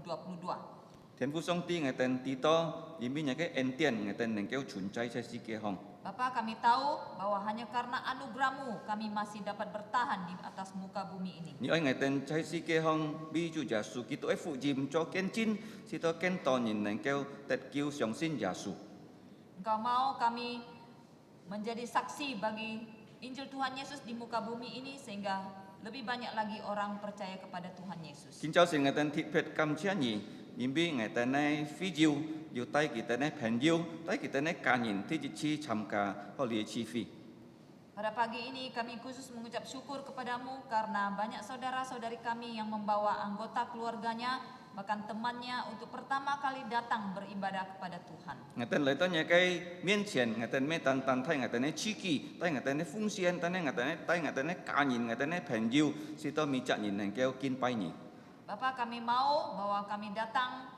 2022. Thiên Phú Song Ti ngaten tito yimi nya ke entian ngaten neng keu chun chai chai si ke hong. Bapa, kami tahu bahwa hanya karena anugerah-Mu kami masih dapat bertahan di atas muka bumi ini. Ni oi ngaten chai si ke hong bi ju ja su ki to e fu jim cho ken chin si to ken to nyin neng keu tet kiu siong sin ja su. Engkau mau kami menjadi saksi bagi Injil Tuhan Yesus di muka bumi ini sehingga lebih banyak lagi orang percaya kepada Tuhan Yesus. Kin chao sin ngaten thit phet kam chia ni yimbi ngaten nai fi jiu yu tai ki ta nai phen jiu tai ki ta nai kan yin ti chi cham ka ho li chi fi. Pada pagi ini kami khusus mengucap syukur kepadamu karena banyak saudara-saudari kami yang membawa anggota keluarganya bahkan temannya untuk pertama kali datang beribadah kepada Tuhan. Ngaten lai ta nya kai mien chen ngaten me tan tan thai ngaten ne chi ki tai ngaten ne fung xian tai ngaten ne tai ngaten ne kan yin ngaten ne phen jiu si to mi cha yin neng keu kin pai ni. Bapa, kami mau bahwa kami datang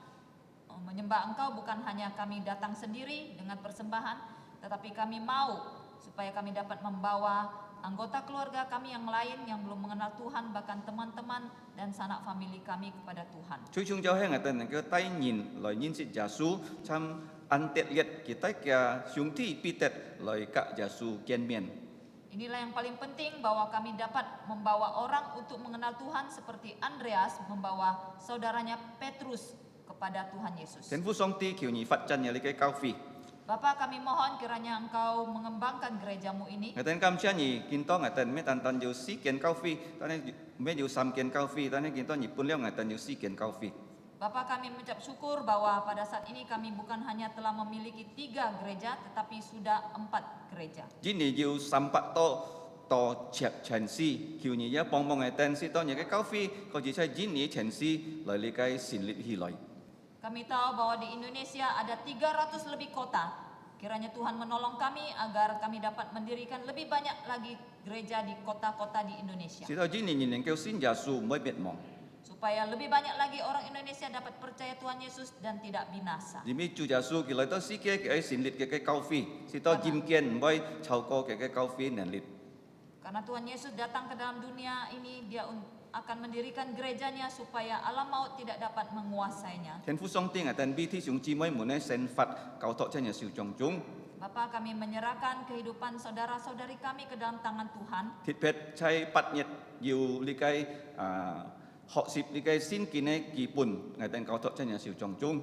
menyembah Engkau bukan hanya kami datang sendiri dengan persembahan, tetapi kami mau supaya kami dapat membawa anggota keluarga kami yang lain yang belum mengenal Tuhan, bahkan teman-teman dan sanak famili kami kepada Tuhan. Chui chung jao he ngaten neng keu tai yin loi yin si ja su cham an tet liet ki tai kya xiong ti pi tet loi ka ja su kian mien. Inilah yang paling penting bahwa kami dapat membawa orang untuk mengenal Tuhan seperti Andreas membawa saudaranya Petrus kepada Tuhan Yesus. Thiên Phú Song Ti kiu ni fat chan nya li kai kau fi. Bapa, kami mohon kiranya Engkau mengembangkan gerejamu ini. Ngaten kam chia ni kin to ngaten me tan tan yu si kian kau fi ta ne me yu sam kian kau fi ta ne kin to ni pun liao ngaten yu si kian kau fi. Bapa, kami mengucap syukur bahwa pada saat ini kami bukan hanya telah memiliki 3 gereja, tetapi sudah 4 gereja. Jini yu sam pat to chek chen si kiu ni ya bong bong ngaten si to nya kai kau fi ko ji chai jini chen si loi li kai sin li hi loi. Kami tahu bahwa di Indonesia ada 300 lebih kota. Kiranya Tuhan menolong kami agar kami dapat mendirikan lebih banyak lagi gereja di kota-kota di Indonesia. Si to jini ni neng keu sin ja su moi bet mong. Supaya lebih banyak lagi orang Indonesia dapat percaya Tuhan Yesus dan tidak binasa. Jimi chu ja su ki loi to si ke ai sin lit ke kai kau fi si to jim kian moi chao ko ke kai kau fi nen lit. Karena Tuhan Yesus datang ke dalam dunia ini, dia akan mendirikan gerejanya supaya alam maut tidak dapat menguasainya. Thiên Phú Song Ti ngaten bi thi xiong chi moi mun ne sen fat kau to chen nya siu chong chung. Bapa, kami menyerahkan kehidupan saudara-saudari kami ke dalam tangan Tuhan. Thit phet chai pat nyet yu li kai ho sip li kai sin ki ne ki pun ngaten kau to chen nya siu chong chung.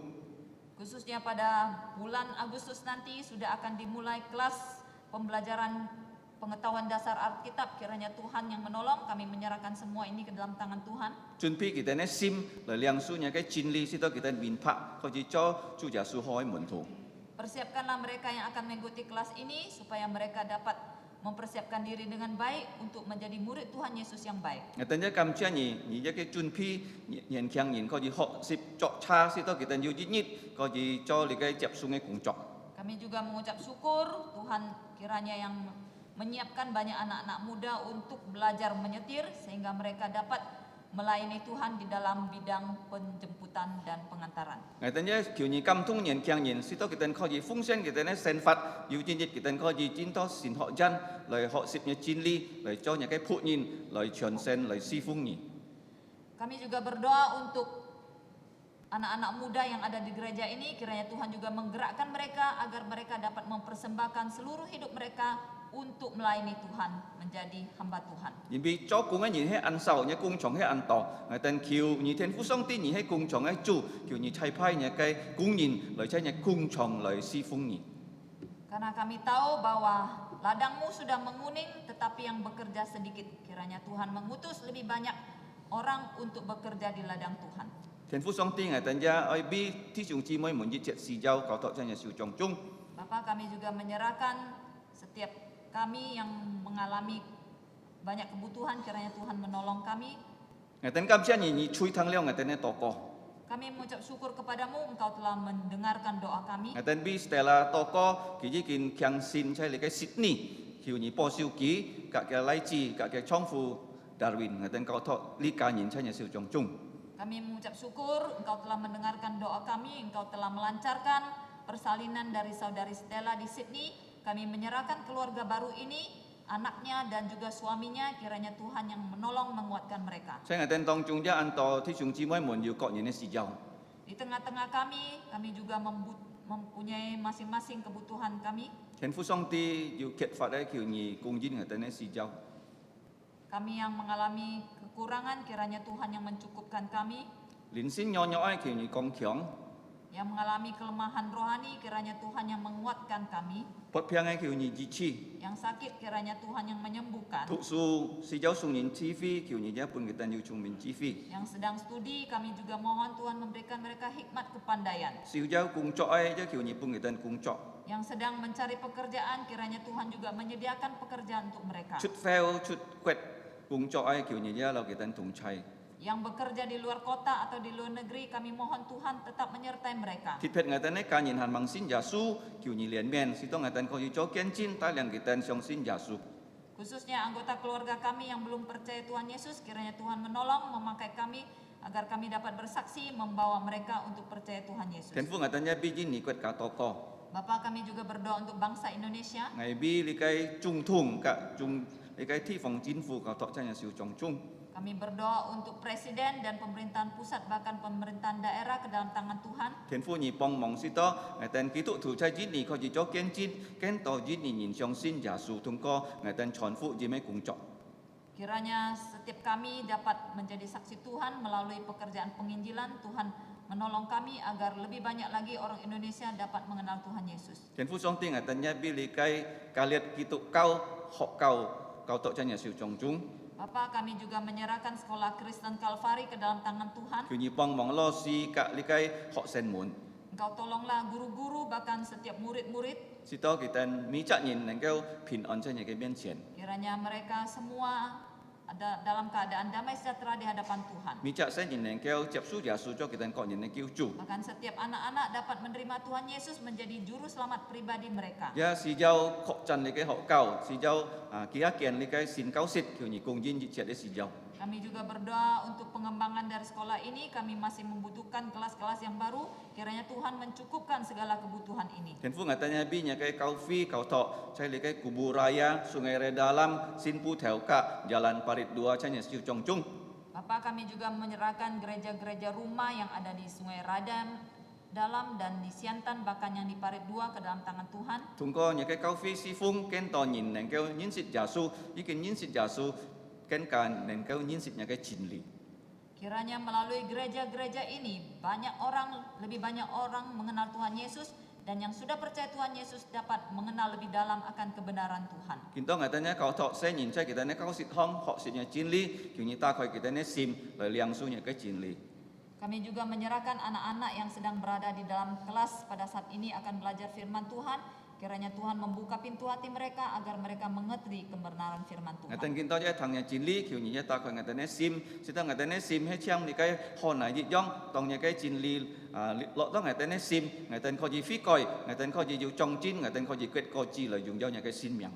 Khususnya pada bulan Agustus nanti sudah akan dimulai kelas pembelajaran pengetahuan dasar Alkitab. Kiranya Tuhan yang menolong, kami menyerahkan semua ini ke dalam tangan Tuhan. Chun pi ki ne sim le liang su nya kai chin li si to ki ten bin pha ko ji cho chu ja su hoi mun thu. Persiapkanlah mereka yang akan mengikuti kelas ini supaya mereka dapat mempersiapkan diri dengan baik untuk menjadi murid Tuhan Yesus yang baik. Ngaten ja kam chia ni ya ke chun pi yen kyang yin ko ji ho sip chok cha si to ki ten yu ji nyit ko ji cho li kai jap su nge kung chok. Kami juga mengucap syukur Tuhan kiranya yang menyiapkan banyak anak-anak muda untuk belajar menyetir sehingga mereka dapat melayani Tuhan di dalam bidang penjemputan dan pengantaran. Ngaten ja kiu ni kam tung yen kyang yin si to ki ten ko ji fung sen ki ten ne sen fat yu jin jit ki ten ko ji jin to sin ho jan loi ho sip nya chin li loi cho nya kai phu yin loi chuan sen loi si fung ni. Kami juga berdoa untuk anak-anak muda yang ada di gereja ini, kiranya Tuhan juga menggerakkan mereka agar mereka dapat mempersembahkan seluruh hidup mereka untuk melayani Tuhan, menjadi hamba Tuhan. Yin bi cho kung yin he an sao nya kung chong he an to ngaten kiu ni Thiên Phú Song Ti ni he kung chong he chu kiu ni chai pai nya kai kung yin loi chai nya kung chong loi si fung ni. Karena kami tahu bahwa ladangmu sudah menguning, tetapi yang bekerja sedikit. Kiranya Tuhan mengutus lebih banyak orang untuk bekerja di ladang Tuhan. Thiên Phú Song Ti ngaten ja oi bi thi xiong chi moi mun ji chet si jiao kau to chen nya siu chong chung. Bapak, kami juga menyerahkan setiap kami yang mengalami banyak kebutuhan, kiranya Tuhan menolong kami. Ngaten kam chia ni chui thang liao ngaten ne to ko. Kami mengucap syukur kepadamu, Engkau telah mendengarkan doa kami. Ngaten bi Stella to ko ki ji kin kyang sin chai le kai Sydney kiu ni po siu ki ka ke lai chi ka ke chong fu Darwin ngaten kau to li ka yin chai nya siu chong chung. Kami mengucap syukur Engkau telah mendengarkan doa kami, Engkau telah melancarkan persalinan dari saudari Stella di Sydney. Kami menyerahkan keluarga baru ini, anaknya dan juga suaminya, kiranya Tuhan yang menolong menguatkan mereka. 在我哋當中一按到弟兄姊妹們要各人嘅事由， Di tengah-tengah kami juga mempunyai masing-masing kebutuhan kami. 天父上帝要揭發咧，叫你供應我哋嘅事由。 Kami yang mengalami kekurangan, kiranya Tuhan yang mencukupkan kami. 連先nhỏ nhỏ嘅叫你剛強， Yang mengalami kelemahan rohani, kiranya Tuhan yang menguatkan kami. 不平嘅叫你支持。 Yang sakit, kiranya Tuhan yang menyembuhkan. 讀書是有送人智慧，叫你一般嘅人要聰明智慧。 Yang sedang studi, kami juga mohon Tuhan memberikan mereka hikmat kepandaian. 是有工作嘅，即叫你般嘅人工作。 Yang sedang mencari pekerjaan, kiranya Tuhan juga menyediakan pekerjaan untuk mereka. 出 fail 出 quit 工作嘅，叫你一路嘅人同齊。 Yang bekerja di luar kota atau di luar negeri, kami mohon Tuhan tetap menyertai mereka. 撇撇我哋呢家人行盲信耶穌，叫你連面，是當我哋可以做見證，帶領佢哋相信耶穌。 Khususnya anggota keluarga kami yang belum percaya Tuhan Yesus, kiranya Tuhan menolong memakai kami agar kami dapat bersaksi membawa mereka untuk percaya Tuhan Yesus. 天父我哋一邊應你決教禱告， Bapak, kami juga berdoa untuk bangsa Indonesia. 我邊你嘅總統嘅總，你嘅地方政府教禱真係少種種。 Kami berdoa untuk presiden dan pemerintahan pusat bahkan pemerintahan daerah ke dalam tangan Tuhan. 天父你幫忙是多，我哋基督徒在今年可以做見證，見到今年人相信耶穌，通過我哋傳福音嘅工作。 Kiranya setiap kami dapat menjadi saksi Tuhan melalui pekerjaan penginjilan. Tuhan menolong kami agar lebih banyak lagi orang Indonesia dapat mengenal Tuhan Yesus. 天父上帝我哋一邊你嘅教列基督教學教教導真係少種種。 Bapak, kami juga menyerahkan sekolah Kristen Kalvari ke dalam tangan Tuhan. 叫你幫忙老師及你嘅學生們， Engkau tolonglah guru-guru bahkan setiap murid-murid. 使到佢哋每責人能夠平安在你嘅面前， Kiranya mereka semua ada dalam keadaan damai sejahtera di hadapan Tuhan. 每責生人能夠接受耶穌做佢哋個人嘅救主。 Bahkan setiap anak-anak dapat menerima Tuhan Yesus menjadi juru selamat pribadi mereka. 也是有確診你嘅學教，是有其他件你嘅善教識，叫你供應熱切嘅時候。 Kami juga berdoa untuk pengembangan dari sekolah ini. Kami masih membutuhkan kelas-kelas yang baru. Kiranya Tuhan mencukupkan segala kebutuhan ini. 天父我哋一邊嘅教會教託，在你嘅 kubur raya Sungai Redalam Sinpu Telka Jalan Parit 2 真係少種種。 Bapak, kami juga menyerahkan gereja-gereja rumah yang ada di Sungai Radam Dalam dan di Siantan, bahkan yang di Parit 2 ke dalam tangan Tuhan. 通過你嘅教會侍奉，見到人能夠認識耶穌，已經認識耶穌，更加能夠認識你嘅真理。 Kiranya melalui gereja-gereja ini lebih banyak orang mengenal Tuhan Yesus, dan yang sudah percaya Tuhan Yesus dapat mengenal lebih dalam akan kebenaran Tuhan. 見到我哋呢教託聖言，即係佢哋呢教識康學習嘅真理，叫你打開佢哋呢心來領受你嘅真理。 Kami juga menyerahkan anak-anak yang sedang berada di dalam kelas pada saat ini akan belajar firman Tuhan. Kiranya Tuhan membuka pintu hati mereka agar mereka mengerti kebenaran firman 我 Tuhan. 哋見到一堂嘅真理，叫你一打開我哋呢心，使到我哋呢心喺將你嘅河內熱央，當你嘅真理落到我哋呢心，我哋可以悔改，我哋可以要忠貞，我哋可以決過志來擁有你嘅生命。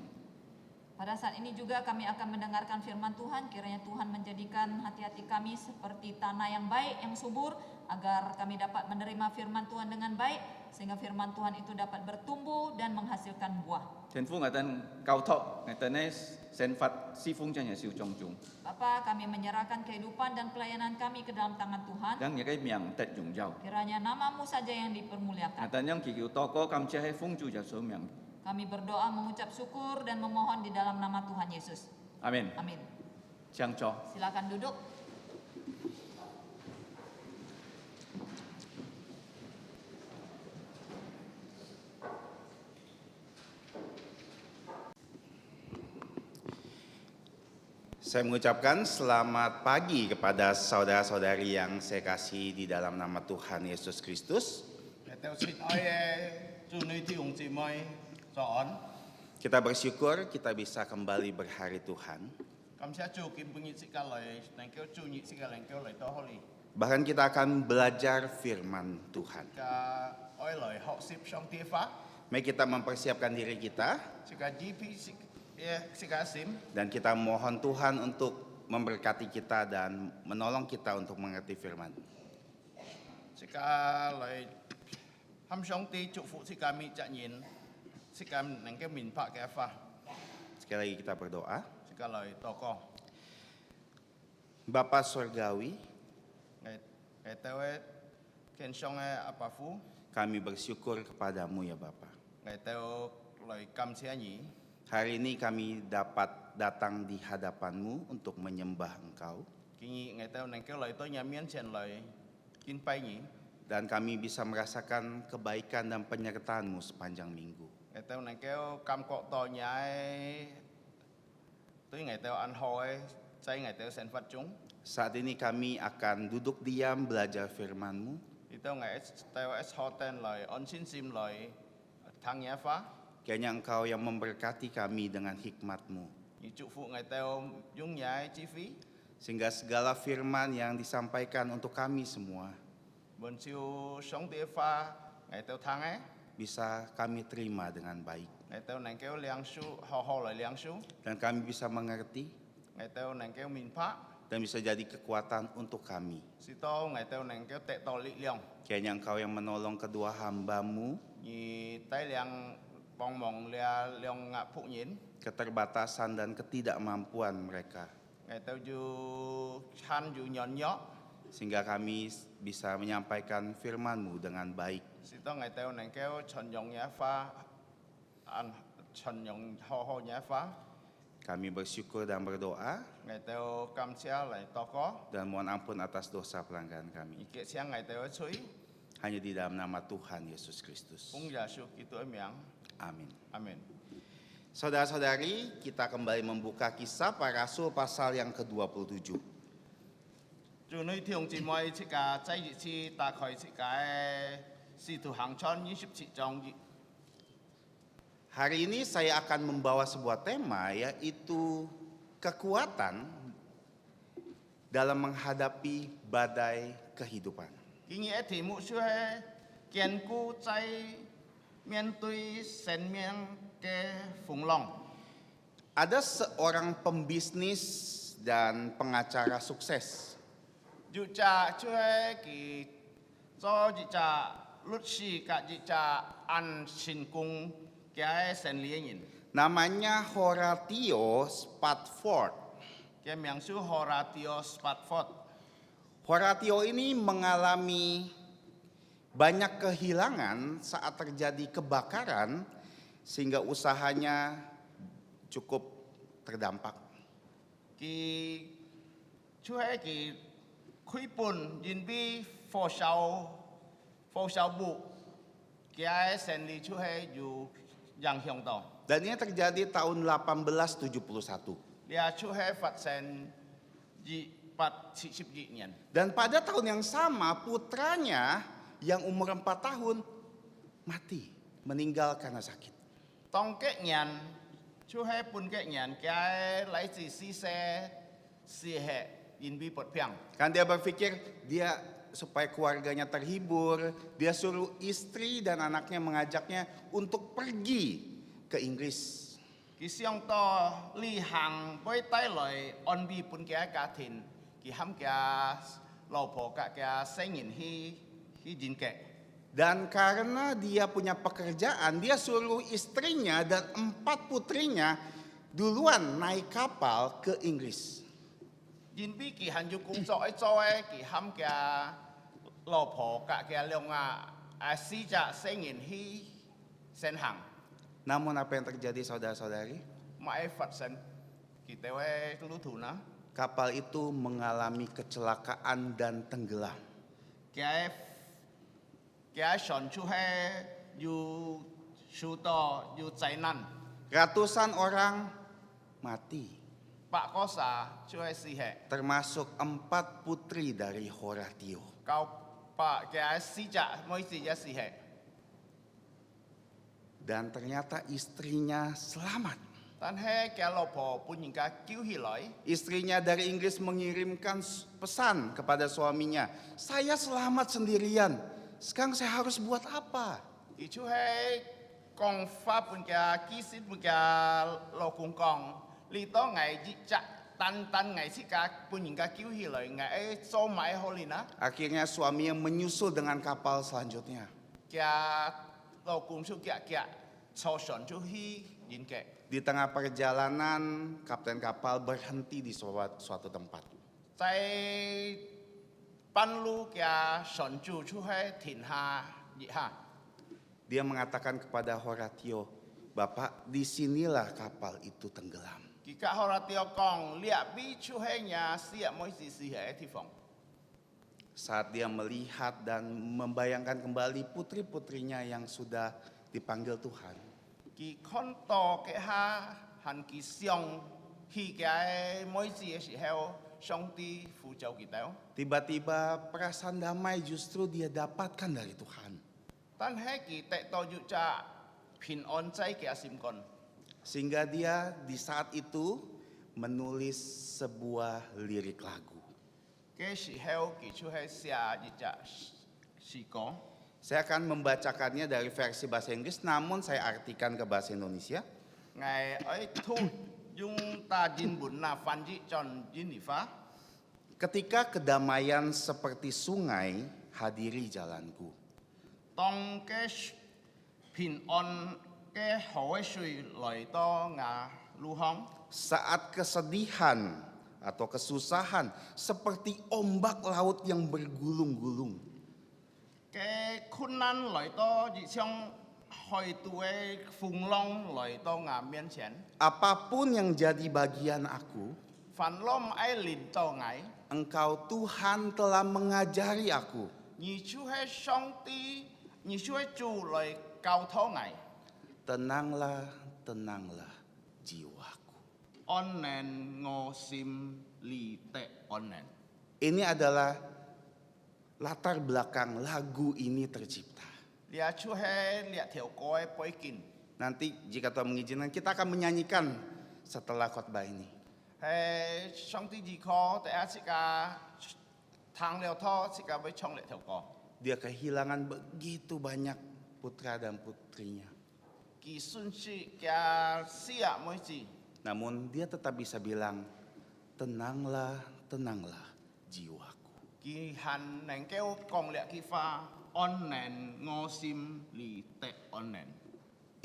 Pada saat ini juga kami akan mendengarkan firman Tuhan. Kiranya Tuhan menjadikan hati-hati kami seperti tanah yang baik, yang subur, agar kami dapat menerima firman Tuhan dengan baik, sehingga firman Tuhan itu dapat bertumbuh dan menghasilkan buah. 天父我哋教託，我哋呢成佛侍奉真係少種種， Bapa, kami menyerahkan kehidupan dan pelayanan kami ke dalam tangan Tuhan. 讓你嘅名得榮耀。 Kiranya namamu saja yang 我 dipermuliakan. 哋讓祈求禱告，感謝喺奉主耶穌名， Kami berdoa, mengucap syukur dan memohon di dalam nama Tuhan Yesus. 阿門。 Amin. 請坐。 Silakan duduk. Saya mengucapkan selamat pagi kepada saudara-saudari yang saya kasih di dalam nama Tuhan Yesus Kristus. Kita bersyukur kita bisa kembali berhari Tuhan. Bahkan kita akan belajar firman Tuhan. Mari kita mempersiapkan diri kita dan kita mohon Tuhan untuk memberkati kita dan menolong kita untuk mengerti firman. 即家嚟冚上帝祝福即家咪責任，即家能夠明白嘅法， Sekali lagi kita berdoa. 即家嚟禱告， Bapa Surgawi, 誒到嘅天上嘅阿爸父， kami bersyukur kepadamu ya Bapa. 誒到嚟感謝你， Hari ini kami dapat datang di hadapanmu untuk menyembah Engkau. 建議誒到能夠嚟到你面前嚟敬拜你， Dan kami bisa merasakan kebaikan dan penyertaan-Mu sepanjang minggu. 誒到能夠感覺到你對誒到安好嘅在誒到生活中， Saat ini kami akan duduk diam belajar firman-Mu. 亦都到坐定嚟安心心嚟聽嘢法， Kiranya Engkau yang memberkati kami dengan hikmat-Mu. 而祝福誒到用嘢智慧。 Sehingga segala firman yang disampaikan untuk kami semua 本照上帝法嚟到聽嘅， bisa kami terima dengan baik. 嚟到能夠兩書好好嚟兩書， Dan kami bisa mengerti 嚟到能夠明白， dan bisa jadi kekuatan untuk kami. 直到嚟到能夠得到力量， Kiranya Engkau yang menolong kedua hamba-Mu 而帶領幫忙了兩個僕人， keterbatasan dan ketidakmampuan mereka. 嚟到要撐住軟弱， Sehingga kami bisa menyampaikan firman-Mu dengan baik. 直到嚟到能夠循用嘢法，循用好好嘢法， Kami bersyukur dan berdoa 嚟到感謝嚟禱告， dan mohon ampun atas dosa pelanggaran 而 kami. 結請嚟到吹， Hanya di dalam nama Tuhan Yesus Kristus. 奉耶穌基督嘅名， Amin. 阿門。 Saudara-saudari, kita kembali membuka Kisah Para Rasul pasal yang ke-27. 祝你弟兄姊妹，這個這一次打開這個《使徒行傳》27章， Hari ini saya akan membawa sebuah tema, yaitu kekuatan dalam menghadapi badai kehidupan. 今日嘅題目係堅固在面對生命嘅風浪。 Ada seorang pembisnis dan pengacara sukses. 有隻就係佢做一隻律師及一隻按成功嘅生意人， Namanya Horatio Spafford. 嘅名叫 Horatio Spafford。 Horatio ini mengalami banyak kehilangan saat terjadi kebakaran sehingga usahanya cukup terdampak. 佢就係佢開本因為火燒部嘅生意就係有影響到， Dan ini terjadi tahun 1871. 呢就係發生272年。 Dan pada tahun yang sama putranya yang umur 4 tahun mati, meninggal karena sakit. 當嘅人就係本嘅人嘅來自四舍四吃因為不平， Kan dia berpikir dia supaya keluarganya terhibur, dia suruh istri dan anaknya mengajaknya untuk pergi ke Inggris. 佢想到旅行會帶來安慰本嘅家庭，佢冚嘅老婆嘅生人去認嘅。 Dan karena dia punya pekerjaan, dia suruh istrinya dan 4 putrinya duluan naik kapal ke Inggris. 因為佢係要工作一做嘅，佢冚嘅老婆嘅兩四隻生人去先行， Namun apa yang terjadi saudara-saudari? 咪發生佢哋嘅旅途呢？ Kapal itu mengalami kecelakaan dan tenggelam. 嘅船就係要受到要災難， Ratusan orang mati, 百個殺就係死嘅， termasuk 4 putri dari Horatio. 900嘅死隻每死隻死嘅， Dan ternyata istrinya selamat. 但係嘅老婆本人嘅救起來， Istrinya dari Inggris mengirimkan pesan kepada suaminya, saya selamat sendirian, sekarang saya harus buat apa? 佢就係講法本嘅基師本嘅老公講，你當係一隻 tan ngai sika pun hingga kiu hilai ngai so mai holina Akhirnya suaminya menyusul dengan kapal selanjutnya. kia lo kum su kia so son chu hi yin ke. Di tengah perjalanan, kapten kapal berhenti di suatu tempat. 在半路kia son chu chu hai tin ha yi ha. Dia mengatakan kepada Horatio, Bapak, disinilah kapal itu tenggelam. Kika horatio kong liak bi chu hai nya siap moi si hai ti phong. Saat dia melihat dan membayangkan kembali putri-putrinya yang sudah dipanggil Tuhan, Ki kon to ke ha han ki siong hi kia moi si si heo song ti fu jau ki tao. tiba-tiba perasaan damai justru dia dapatkan dari Tuhan. Tan hai ki te to ju cha pin on cai kia sim kon. Sehingga dia di saat itu menulis sebuah lirik lagu. Ke si heo ki chu hai sia ji cha si ko. Saya akan membacakannya dari versi bahasa Inggris, namun saya artikan ke bahasa Indonesia. Ngày ấy thu dung ta jin bun na fan ji chon jin ni fa. Ketika kedamaian seperti sungai hadiri jalanku, Tong ke pin on ke hoi shui loi to nga lu hong. saat kesedihan atau kesusahan seperti ombak laut yang bergulung-gulung, Ke khun nan loi to ji xiong hoi tue phung long loi to nga mian chen. apapun yang jadi bagian aku, Fan lom ai lin to ngai. Engkau Tuhan telah mengajari aku. Ni chu hai song ti ni chu hai chu loi cao tho ngai. Tenanglah, tenanglah jiwaku. Onen ngo sim li te onen. Ini adalah latar belakang lagu ini tercipta. Lia chu hai lia thiau koi poi kin. Nanti jika Tuhan mengizinkan kita akan menyanyikan setelah khotbah ini. Hai song ti ji ko te a sika thang leo tho sika bai chong le thiau ko. Dia kehilangan begitu banyak putra dan putrinya. Ki sun si kia sia moi ji. Namun dia tetap bisa bilang, tenanglah, tenanglah jiwaku. Ki han neng keo kong le ki fa onen ngo sim li te onen.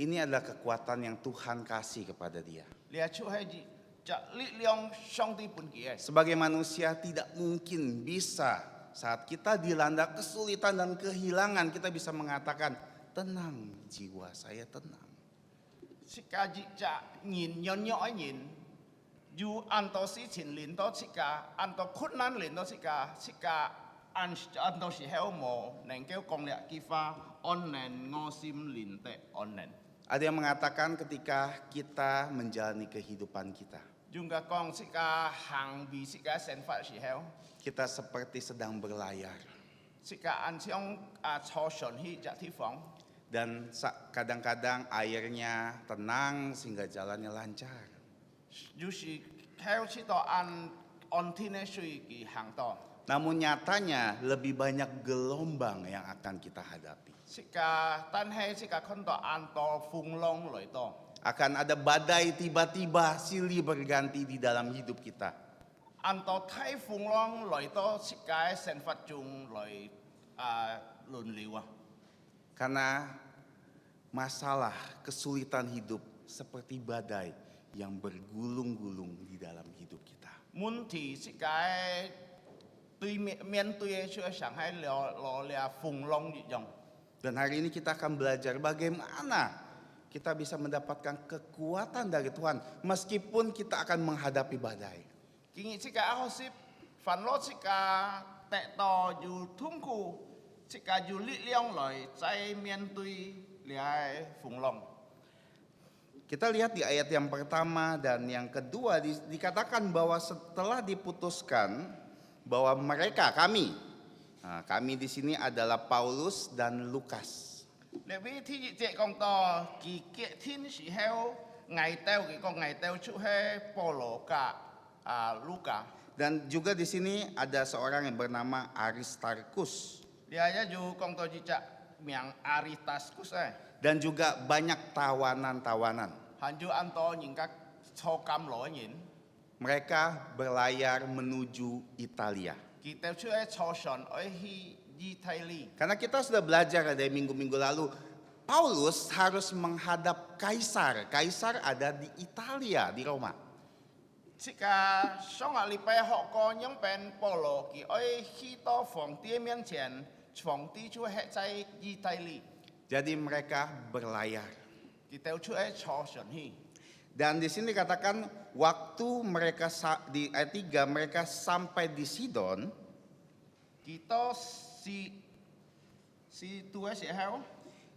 Ini adalah kekuatan yang Tuhan kasih kepada dia. Lia chu hai ji cha li leong song ti pun ki es. Sebagai manusia tidak mungkin bisa saat kita dilanda kesulitan dan kehilangan kita bisa mengatakan, tenang jiwa saya tenang. Sika ji cha nhìn nyon nyo nhìn. Ju an to si chin lin to sika an to khut nan lin to sika an to si heo mo neng keo kong le ki fa onen ngo sim lin te onen. Ada yang mengatakan ketika kita menjalani kehidupan kita, Juga kong sika hang bi sika sen fa si heo. kita seperti sedang berlayar. Sika an siong a cho shon hi ja ti fong. Dan kadang-kadang airnya tenang sehingga jalannya lancar. Ju si heo si to an on ti ne shui ki hang to. Namun nyatanya lebih banyak gelombang yang akan kita hadapi. Sika tan hai sika kon to an to fung long loi to. Akan ada badai tiba-tiba silih berganti di dalam hidup kita. An to thai fung long loi to sika sen fat jung loi lun liwa. Karena masalah kesulitan hidup seperti badai yang bergulung-gulung di dalam hidup kita. Mun ti sika tui mien tui chue Shanghai lo lia fung long di jong. Dan hari ini kita akan belajar bagaimana kita bisa mendapatkan kekuatan dari Tuhan meskipun kita akan menghadapi badai. Kingi sika ahosip fan lo sika te to ju thungku sika ju li liong loi cai mien tui lia fung long. Kita lihat di ayat yang pertama dan yang kedua dikatakan bahwa setelah diputuskan bahwa mereka kami di sini adalah Paulus dan Lukas. Lebi ti je kong to ki ke tin si heo ngai teo ki kong ngai teo chu he Polo ka Luka. Dan juga di sini ada seorang yang bernama Aristarkus. Dia aja ju kong to ji cha miang Aristarkus Dan juga banyak tawanan-tawanan. Han ju an to nhìn các cho cam lo nhìn. mereka berlayar menuju Italia. 佢哋出喺坐船去意大利。 Karena kita sudah belajar dari minggu-minggu lalu, Paulus harus menghadap Kaisar. Kaisar ada di Italia, di Roma. 即個上個禮拜學過樣本保羅，佢去到皇帝面前，皇帝就係在意大利， Jadi mereka berlayar. 佢哋出喺坐船去。 Dan di sini dikatakan waktu mereka di ayat 3 mereka sampai di Sidon, 佢到是度嘅時候，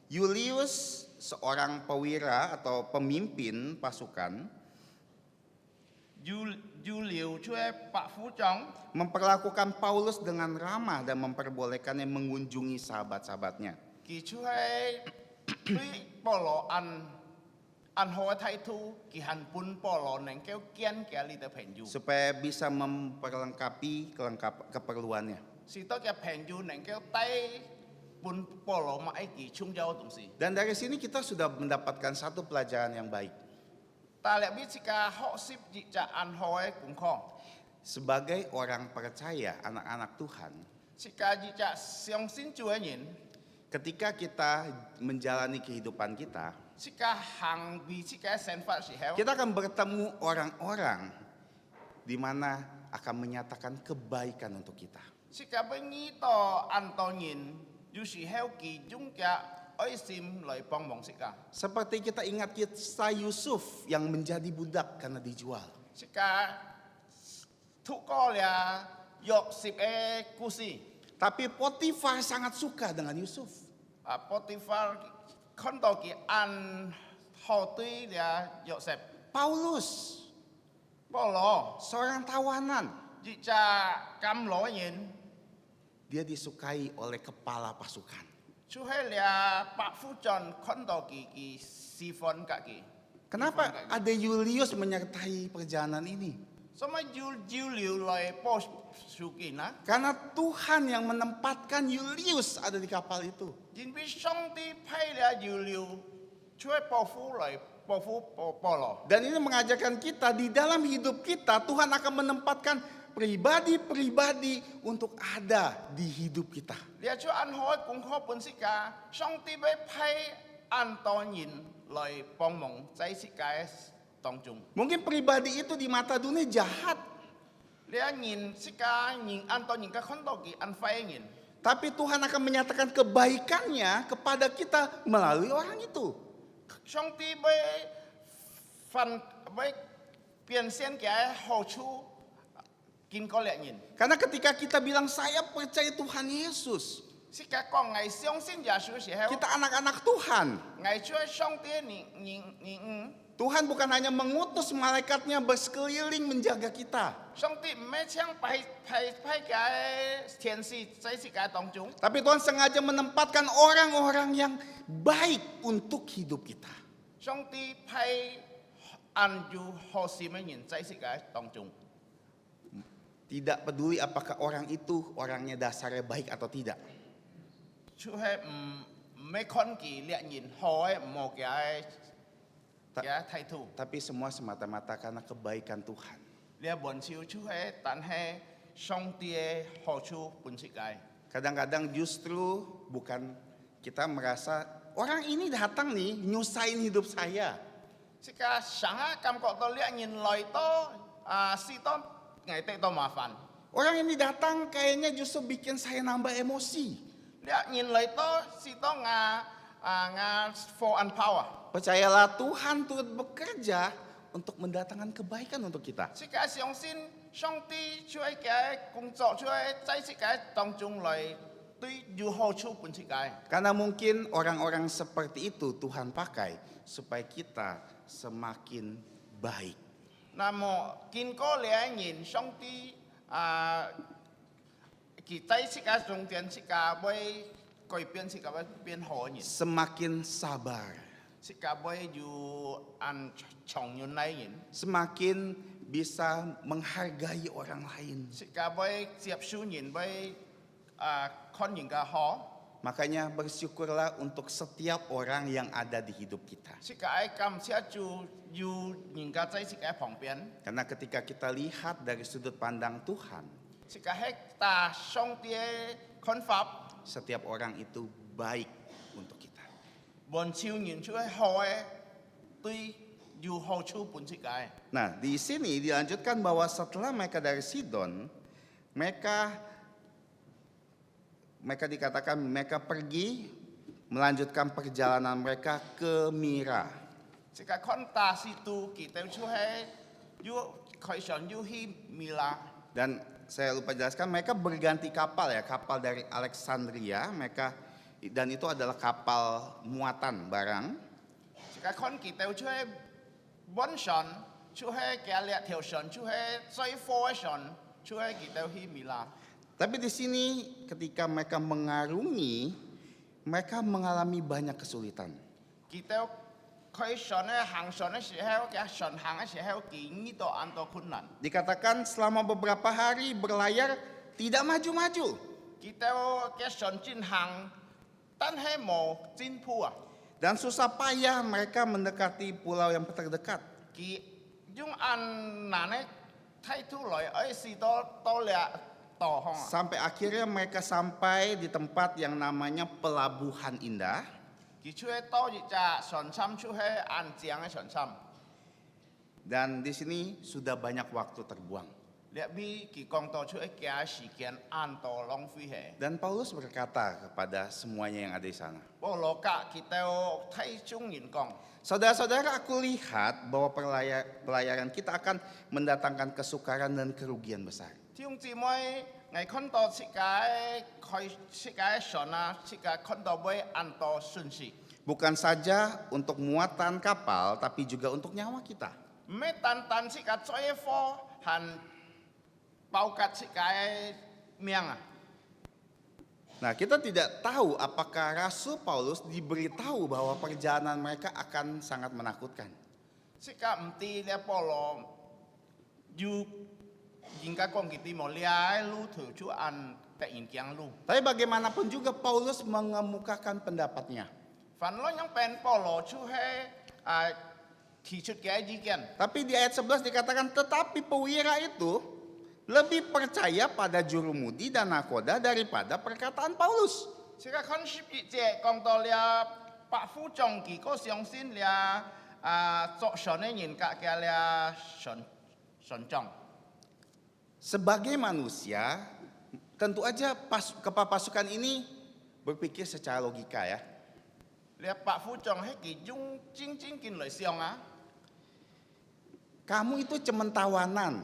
Julius seorang pewira atau pemimpin pasukan 要撩出喺白虎將， memperlakukan Paulus dengan ramah dan memperbolehkannya mengunjungi sahabat-sahabatnya. 佢出喺對保羅按好嘅態度，佢肯本保羅能夠見嘅你嘅朋友， Supaya bisa memperlengkapi keperluannya. 是多嘅朋友能夠帶本保羅買佢重要嘅東西。 Dan dari sini kita sudah mendapatkan satu pelajaran yang baik. 但係呢個學習就按好嘅功課。 Sebagai orang percaya, anak-anak Tuhan, 這個就相信主嘅人， ketika kita menjalani kehidupan kita, 這個行為這個想法時候， kita akan bertemu orang-orang di mana akan menyatakan kebaikan untuk kita. 這個俾你到按到人，有時候佢用嘅愛心來幫忙這個， Seperti kita ingat kisah Yusuf yang menjadi budak karena dijual. 這個透過了約瑟嘅故事， Tapi Potifar sangat suka dengan Yusuf. 波提法看到佢按好對了約瑟， Paulus, 保羅， seorang tawanan, 這個咁老人， dia disukai oleh kepala pasukan. 就係了白虎將看到佢釋放自己。 Kenapa ada Julius menyertai perjalanan ini? 什麼要留來報數據呢？ Karena Tuhan yang menempatkan Julius ada di kapal itu. 因為上帝派了要留出來報復來報復保羅。 Dan ini mengajarkan kita di dalam hidup kita Tuhan akan menempatkan pribadi-pribadi untuk ada di hidup kita. 你出按好嘅功課本世界，上帝會派按多人來幫忙在世界當中。 Mungkin pribadi itu di mata dunia jahat, 你人世界人按多人嘅看到佢按壞人， tapi Tuhan akan menyatakan kebaikannya kepada kita melalui orang itu. 上帝會變現嘅好處經過兩人。 Karena ketika kita bilang saya percaya Tuhan Yesus, 世界講我相信耶穌嘅時候， kita anak-anak Tuhan. 我出上帝人。 Tuhan bukan hanya mengutus malaikatnya bersekeliling menjaga kita, 上帝唔係請派嘅天使在世界當中， tapi Tuhan sengaja menempatkan orang-orang yang baik untuk hidup kita. 上帝派按住好心嘅人在世界當中， Tidak peduli apakah orang itu orangnya dasarnya baik atau tidak. 就係唔係看佢獵人好嘅唔好嘅態度， Tapi semua semata-mata karena kebaikan Tuhan. 你本少就係，但係上帝嘅好處本世界， Kadang-kadang justru bukan kita merasa orang ini datang nih nyusahin hidup saya. 即個上下感覺到獵人來到試到危得到麻煩， Orang ini datang kayaknya justru bikin saya nambah emosi. 獵人來到試到for and power。 Percayalah Tuhan turut bekerja untuk mendatangkan kebaikan untuk kita. 世界相信上帝出嚟嘅工作，出嚟在世界當中來對有好處本世界。 Karena mungkin orang-orang seperti itu Tuhan pakai supaya kita semakin baik. 那麼經過兩年，上帝佢在世界中間世界會改變世界會變好嘅人， Semakin sabar. 世界會有按長遠嚟人， Semakin bisa menghargai orang lain. 世界會接受人，會看人嘅好。Makanya bersyukurlah untuk setiap orang yang ada di hidup kita. 是个感谢主有人家在是个旁边， Karena ketika kita lihat dari sudut pandang Tuhan, 是个喺大上帝的看法， setiap orang itu baik untuk kita. 望超人出係好嘅，對有好處本是個。 Nah, di sini dilanjutkan bahwa setelah mereka dari Sidon, mereka dikatakan mereka pergi melanjutkan perjalanan mereka ke Mira. 是個看大是都記得出係有開上有去米拉， Dan saya lupa jelaskan, mereka berganti kapal ya, kapal dari Alexandria, dan itu adalah kapal muatan barang. 是個看記得出係晚上出係嘅兩條船出係最火嘅船出係記得去米拉。 Tapi di sini ketika mereka mengarungi, mereka mengalami banyak kesulitan. 記得開船咧行船嘅時候，嘅船行嘅時候，見到很多困難。 Dikatakan selama beberapa hari berlayar tidak maju-maju. 記得嘅船進行，但係冇進步啊！ Dan susah payah mereka mendekati pulau yang terdekat. 佢用安難嘅態度來，試到了導航啊！ Sampai akhirnya mereka sampai di tempat yang namanya Pelabuhan Indah. 佢出去到一隻船參出去安靜嘅船參， Dan di sini sudah banyak waktu terbuang. 入邊佢講到出去嘅時間安多浪費係。 Dan Paulus berkata kepada semuanya yang ada di sana, 保羅格佢到睇中人講， saudara-saudara, aku lihat bahwa pelayaran kita akan mendatangkan kesukaran dan kerugian besar. 弟兄姊妹，我看到世界開世界船啊，世界看到會安多順事。 Bukan saja untuk muatan kapal, tapi juga untuk nyawa kita. 唔係單單世界最火，係包括世界命啊！ Nah, kita tidak tahu apakah Rasul Paulus diberitahu bahwa perjalanan mereka akan sangat menakutkan. 世界唔知咧，保羅要人家講佢啲冇咧路途出按突然間路， Tapi bagaimanapun juga Paulus mengemukakan pendapatnya. 凡係yangเป็น保羅出去提出嘅意見。 Tapi di ayat 11 dikatakan, tetapi pewira itu lebih percaya pada jurumudi dan nakoda daripada perkataan Paulus. 世界看11節講到咧，百夫長佢個相信咧作船嘅人格嘅咧船長。 Sebagai manusia, tentu aja kepala pasukan ini berpikir secara logika ya. 咧百夫長係佢用真正嘅嚟想啊， Kamu itu cementawanan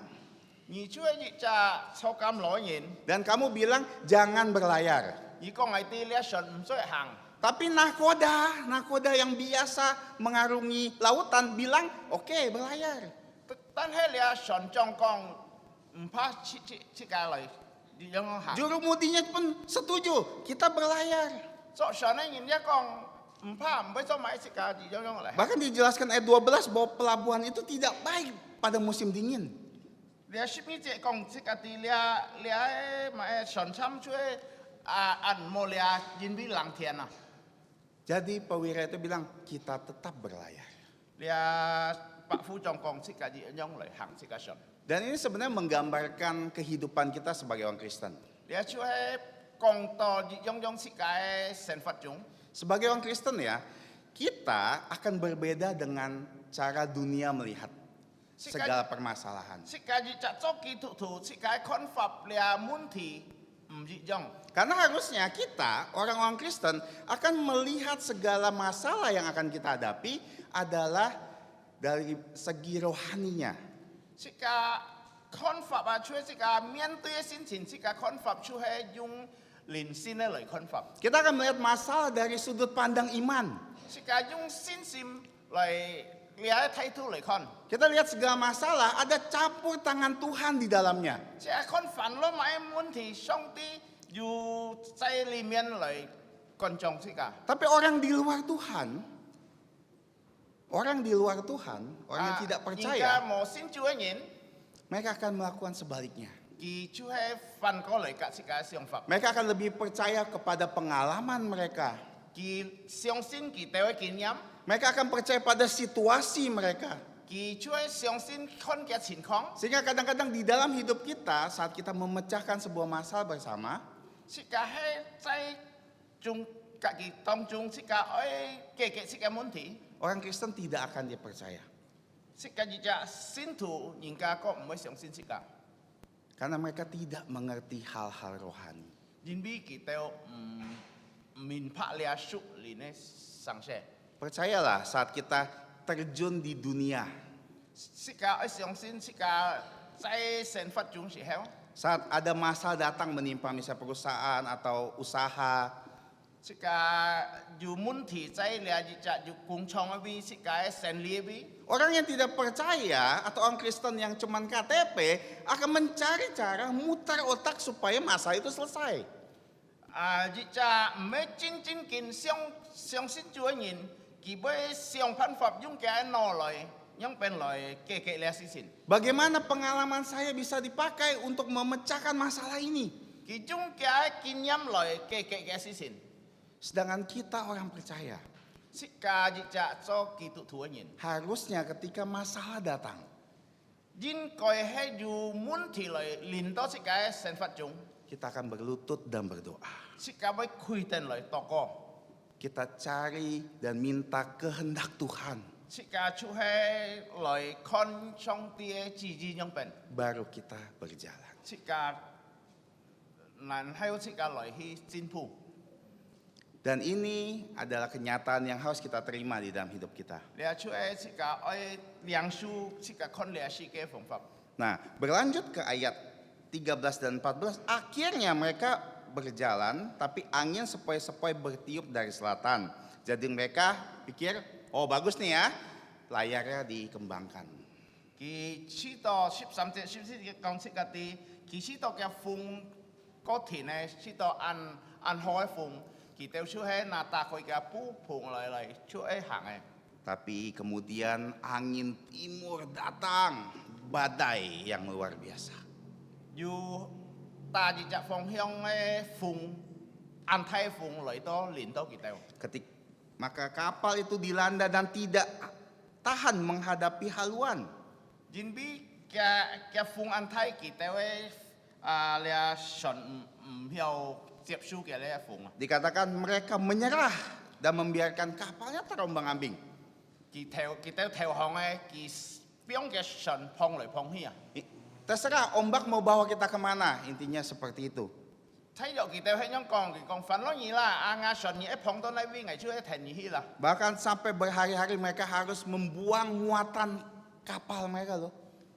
而出去就坐監攞人， dan kamu bilang jangan berlayar. 而講係啲咧船唔需要行。 Tapi nakoda yang biasa mengarungi lautan bilang oke, berlayar. 但係咧船長講唔怕切界嚟，你讓我行。 Jurumudinya pun setuju, kita berlayar. 作船嘅人一講唔怕，唔俾咗買切界，你讓我嚟。 Bahkan dijelaskan ayat 12 bahwa pelabuhan itu tidak baik pada musim dingin. 你11節講切界啲咧買船參出去按摩咧人比冷天啊！ Jadi pewira itu bilang kita tetap berlayar. 你百夫長講切界啲讓嚟行切界船。 Dan ini sebenarnya menggambarkan kehidupan kita sebagai orang Kristen. 你出去講到用切界成法中。 Sebagai orang Kristen ya, kita akan berbeda dengan cara dunia melihat segala permasalahan. 設計業就做基督徒設計看法了問題唔一樣。 Karena harusnya kita, orang-orang Kristen, akan melihat segala masalah yang akan kita hadapi adalah dari segi rohaninya. 設計看法啊，出設計面對嘅心情，設計看法出係用靈性嘅嚟看法， Kita akan melihat masalah dari sudut pandang iman. 設計用信心嚟你喺態度嚟看， Kita lihat segala masalah ada campur tangan Tuhan di dalamnya. 即係看煩惱買問題，上帝要在裡面嚟觀眾設計。 Tapi orang di luar Tuhan, orang yang tidak 而家 percaya, 冇信主嘅人， mereka akan melakukan sebaliknya. kỳ chú hay phân có lợi cả sự cái siêu pháp Mereka akan lebih percaya kepada pengalaman mereka. kỳ siêu sinh kỳ tiêu cái kinh nghiệm Mereka akan percaya pada situasi mereka. kỳ chú hay siêu sinh con cái tình huống Sehingga kadang-kadang di dalam hidup kita saat kita memecahkan sebuah masalah bersama, sự cái hay tại chung cả kỳ tông chung sự cái ấy cái sự cái vấn đề orang Kristen tidak akan dipercaya. sự cái gì cả sinh thủ những cái có mới siêu sinh sự cái Karena mereka tidak mengerti hal-hal rohani. Jin bi kỳ tiêu min pak lia suk li ne sang se Percayalah saat kita terjun di dunia, sự cái ấy siêu sinh sự cái tại sinh phát chung sự héo saat ada masalah datang menimpa misalnya perusahaan atau usaha, sự cái dù muốn thì tại lia gì cả dù cùng chong bi sự cái sinh lia bi orang yang tidak percaya atau orang Kristen yang cuman KTP akan mencari cara mutar otak supaya masalah itu selesai. gì cả mấy chính chính kinh siêu sinh chúa nhìn kỳ với siêu phán pháp dùng cái nó lại yang pen lại cái lia sự sinh Bagaimana pengalaman saya bisa dipakai untuk memecahkan masalah ini? kỳ dùng cái kinh nghiệm lại cái sự sinh Sedangkan kita orang percaya, sự cái gì cả cho kỳ tụ thua nhìn harusnya ketika masalah datang, Jin coi hay dù muốn thì lại liền đó sự cái sinh phát chung kita akan berlutut dan berdoa. sự cái với khui tên lại to co Kita cari dan minta kehendak Tuhan, sự cái chú hay lại con trong tia chỉ trong bên baru kita berjalan. sự cái nan hay sự cái lại hi chính phủ Dan ini adalah kenyataan yang harus kita terima di dalam hidup kita. Lia chú hay sự cái ấy liang su sự cái con lia sự cái phương pháp Nah, berlanjut ke ayat 13 dan 14, akhirnya mereka berjalan, tapi angin sepoi-sepoi bertiup dari selatan. Jadi mereka pikir, oh bagus nih ya, layarnya dikembangkan. kỳ chỉ to 13节14节講出個啲，其實到嘅風嗰田咧，只到按開風，其掉出喺那大概嘅布棚嚟出喺行嘅。 Tapi kemudian angin timur datang, badai yang luar biasa. 要大熱隻方向嘅風，按太風嚟到連到佢掉。 Maka kapal itu dilanda dan tidak tahan menghadapi haluan. 然邊嘅風按太佢掉嘅咧船唔曉接收嘅呢風啊， Dikatakan mereka menyerah dan membiarkan kapalnya terombang-ambing. 佢掉航嘅佢邊嘅船碰嚟碰去啊。 Terserah ombak mau bawa kita kemana, intinya seperti itu. 睇到佢哋喺香港，佢講煩咯嘢啦，亞順嘢一碰到呢邊，危出一停嘢啦。 Bahkan sampai berhari-hari mereka harus membuang muatan kapal mereka loh.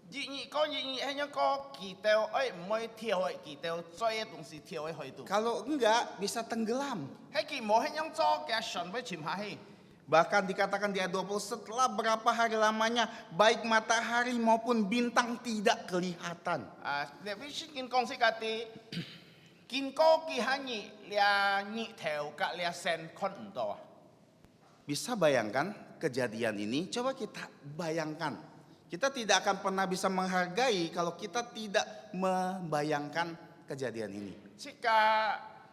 熱喺香港，佢哋唔可以跳去，佢哋再嘅東西跳去度。 Kalau enggak bisa tenggelam. 喺佢冇喺香港嘅船會潛下去。 Bahkan dikatakan di ayat 20, setelah berapa hari lamanya baik matahari maupun bintang tidak kelihatan. 你必須見講識嗰啲，見過幾下熱，兩熱頭隔兩線看唔到啊！ Bisa bayangkan kejadian ini? Coba kita bayangkan. Kita tidak akan pernah bisa menghargai kalau kita tidak membayangkan kejadian ini. 即個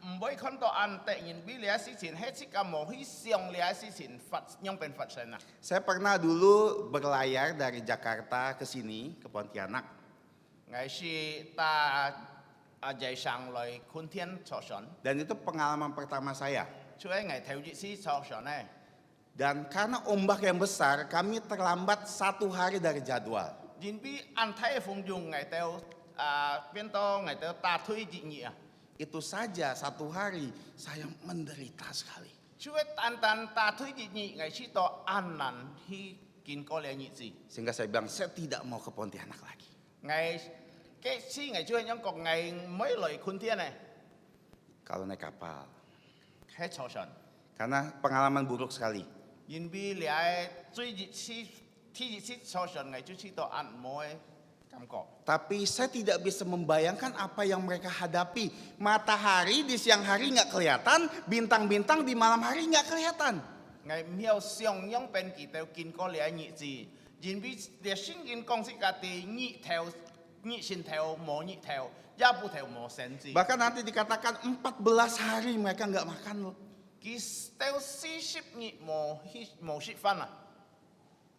唔會看到安突然俾你嘅事情，喺即個冇去想你嘅事情發，樣變發生啊！ Saya pernah dulu berlayar dari Jakarta ke sini, ke Pontianak. 我是搭在上來昆天坐船， Dan itu pengalaman pertama saya. 出喺我頭一次坐船咧， Dan karena ombak yang besar, kami terlambat 1 hari dari jadwal. 然比安太風用我到變到我到大腿熱熱啊！ Itu saja 1 hari saya menderita sekali. 出喺單大腿熱熱，我知道安難去見過兩日子。 Sehingga saya bilang, saya tidak mau ke Pontianak lagi. 我嘅次我出喺香港，我唔可以來昆天咧， Kalau naik kapal. 喺坐船。 Karena pengalaman buruk sekali. 然比你係最熱次天熱次坐船，我就知道安唔可以感覺。 Tapi saya tidak bisa membayangkan apa yang mereka hadapi. Matahari di siang hari nggak kelihatan, bintang-bintang di malam hari nggak kelihatan. 我唔曉想樣變佢哋見過兩日子，然比你先見講識個啲熱頭 nhị xin theo mò nhị theo, ya bu theo mò sen zi. Bahkan nanti dikatakan 14 hari mereka nggak makan loh. Ki theo si ship nhị mò ship fan à.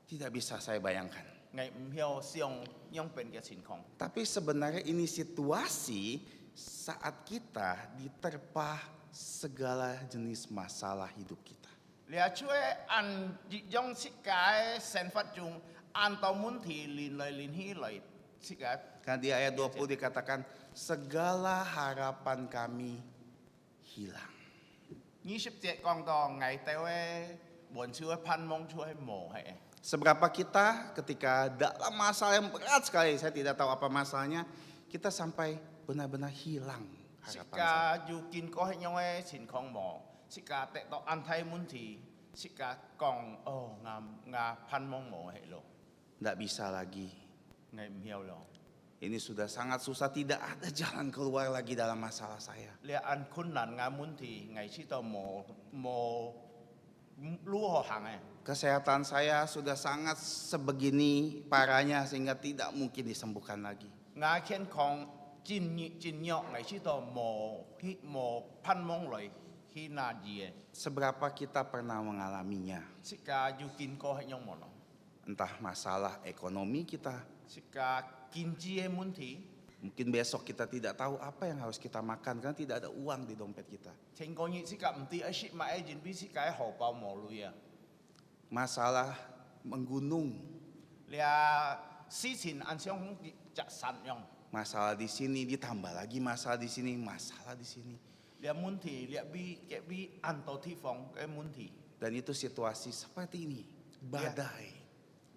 Tidak bisa saya bayangkan. Ngày hiểu siang yang pen ke情况. Tapi sebenarnya ini situasi saat kita diterpa segala jenis masalah hidup kita. Lia cue an yang si kai sen phát chung an tao mun thi lin hi lai si kai. Karena di ayat 20 dikatakan segala harapan kami hilang. 27講到ngày tao buồn chưa pan mong chưa mồ hệ. Seberapa kita ketika dalam masalah yang berat sekali, saya tidak tahu apa masalahnya, kita sampai benar-benar hilang harapan saya. Sika dù kinh có hay nhau情況mồ, sika tệ to an thay muốn thì sika còn ngà pan mong mồ hệ lo. Tidak bisa lagi. Ngày hiểu lo. Ini sudah sangat susah, tidak ada jalan keluar lagi dalam masalah saya. Lia an khun nan ngà muốn thì ngày chỉ to mồ lúa họ hàng Kesehatan saya sudah sangat sebegini parahnya sehingga tidak mungkin disembuhkan lagi. ngà khen con chín nhọ ngày chỉ to mồ pan mong lại khi na gì Seberapa kita pernah mengalaminya? sika dù kinh có hay nhau mồ nó. Entah masalah ekonomi kita, Sika kinji muốn thì mungkin besok kita tidak tahu apa yang harus kita makan karena tidak ada uang di dompet kita. thành có những sika mti ấy ship mà ấy chính bị sika hậu bao mồ lui à. Masalah menggunung, Lia si chín an xiong chặt sẵn nhong. masalah di sini ditambah lagi masalah di sini, masalah di sini. Lia muốn thì lia bi an tàu thi phong cái muốn thì. Dan itu situasi seperti ini, badai.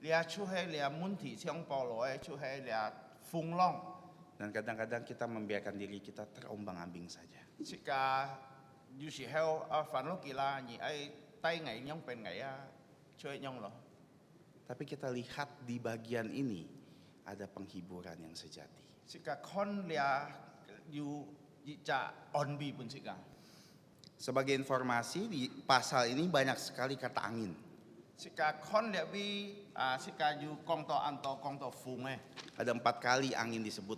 Lia chú hay lia muốn thì xiong bao lỗi chú hay lia phung long. Dan kadang-kadang kita membiarkan diri kita terombang-ambing saja. Sika dù sĩ heo phản lúc kỳ la nhị ấy tay ngày nhong pen ngày chơi nhong lo. Tapi kita lihat di bagian ini ada penghiburan yang sejati. Sika kon lia yu cha on bi pun sika. Sebagai informasi di pasal ini banyak sekali kata angin. Sika kon lia bi sika yu kong to phung Ada 4 kali angin disebut.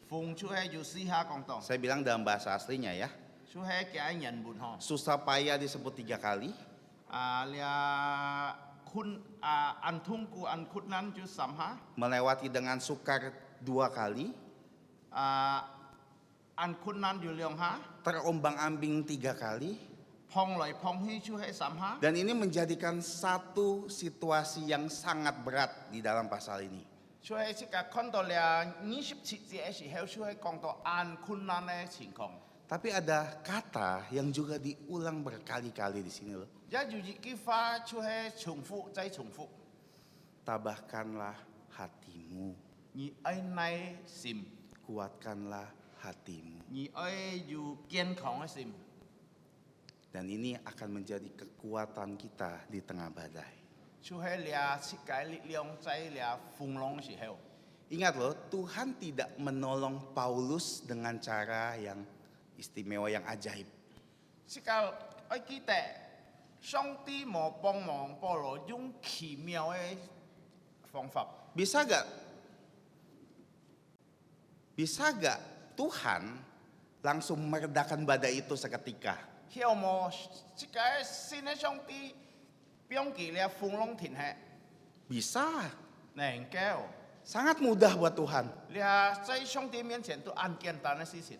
phung chú hay yu si ha kong to. Saya bilang dalam bahasa aslinya ya. Chú hay cái nhận bùn ho. Susah payah disebut 3 kali. Lia kun an thung ku an kut nan chú sam ha. Melewati dengan sukar 2 kali. An kut nan yu liang ha. Terombang-ambing 3 kali. Phong lại phong hi chú hay sam ha. Dan ini menjadikan satu situasi yang sangat berat di dalam pasal ini. Chú hay sika kon to lia 27 节時候chú hay kong to an kun nan情況. Tapi ada kata yang juga diulang berkali-kali di sini loh. Ya yu ji ki fa chú hay重複再重複. Tabahkanlah hatimu, Nhị ấy nay sim. kuatkanlah hatimu. Nhị ấy yu kiên khổng sim. Dan ini akan menjadi kekuatan kita di tengah badai. Chú hay lia sikai li liang cai lia phung long si heo. Ingat loh, Tuhan tidak menolong Paulus dengan cara yang istimewa, yang ajaib. Sikal ấy ký tệ. Song ti mò bong mong po lo yung kỳ miao phong pháp. Bisa gak Tuhan langsung meredakan badai itu seketika? Hiao mo sikai sine song ti biong kỳ lia phung long thìn hệ. Bisa. Neng keo. Sangat mudah buat Tuhan. Lia cai song ti mian chen tu an kian tan si sin.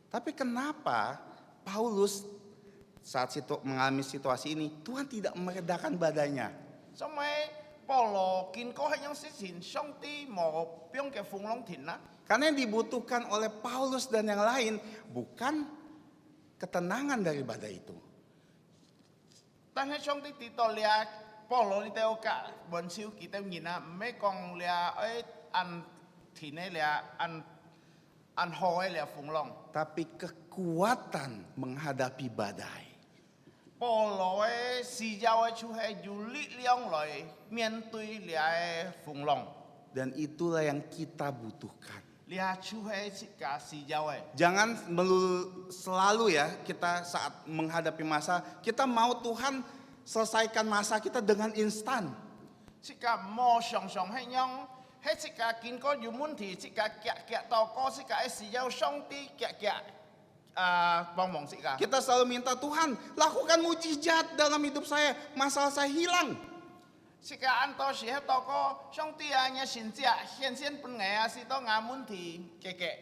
Tapi kenapa Paulus saat mengalami situasi ini, Tuhan tidak meredakan badainya? Sampai Paulo kin ko hay yang si sin song ti mo biong ke phung long thìn na. Karena yang dibutuhkan oleh Paulus dan yang lain bukan ketenangan dari badai itu. Tan hay song ti ti to lia Paulo ni teo ka bon siu ki teo nhìn na mấy con lia ấy an thìn lia an ho lia phung long. Tapi kekuatan menghadapi badai. Paulo si giao chú hay du lý liang lại miền tây lia phung long. Dan itulah yang kita butuhkan. Lia chú hay cả si giao Jangan selalu ya kita saat menghadapi masa, kita mau Tuhan selesaikan masa kita dengan instan. Sika mo song song hay hết sĩ cả kiến có dù muốn thì sĩ cả kẹt tàu có sĩ cả sĩ giao song ti kẹt bong bong sĩ cả. Kita selalu minta Tuhan, lakukan mujizat dalam hidup saya, masalah saya hilang. Sĩ cả ăn to sĩ hết tàu có song ti nhà xin chia hiện hiện pun ngày sĩ to ngà muốn thì kẹt.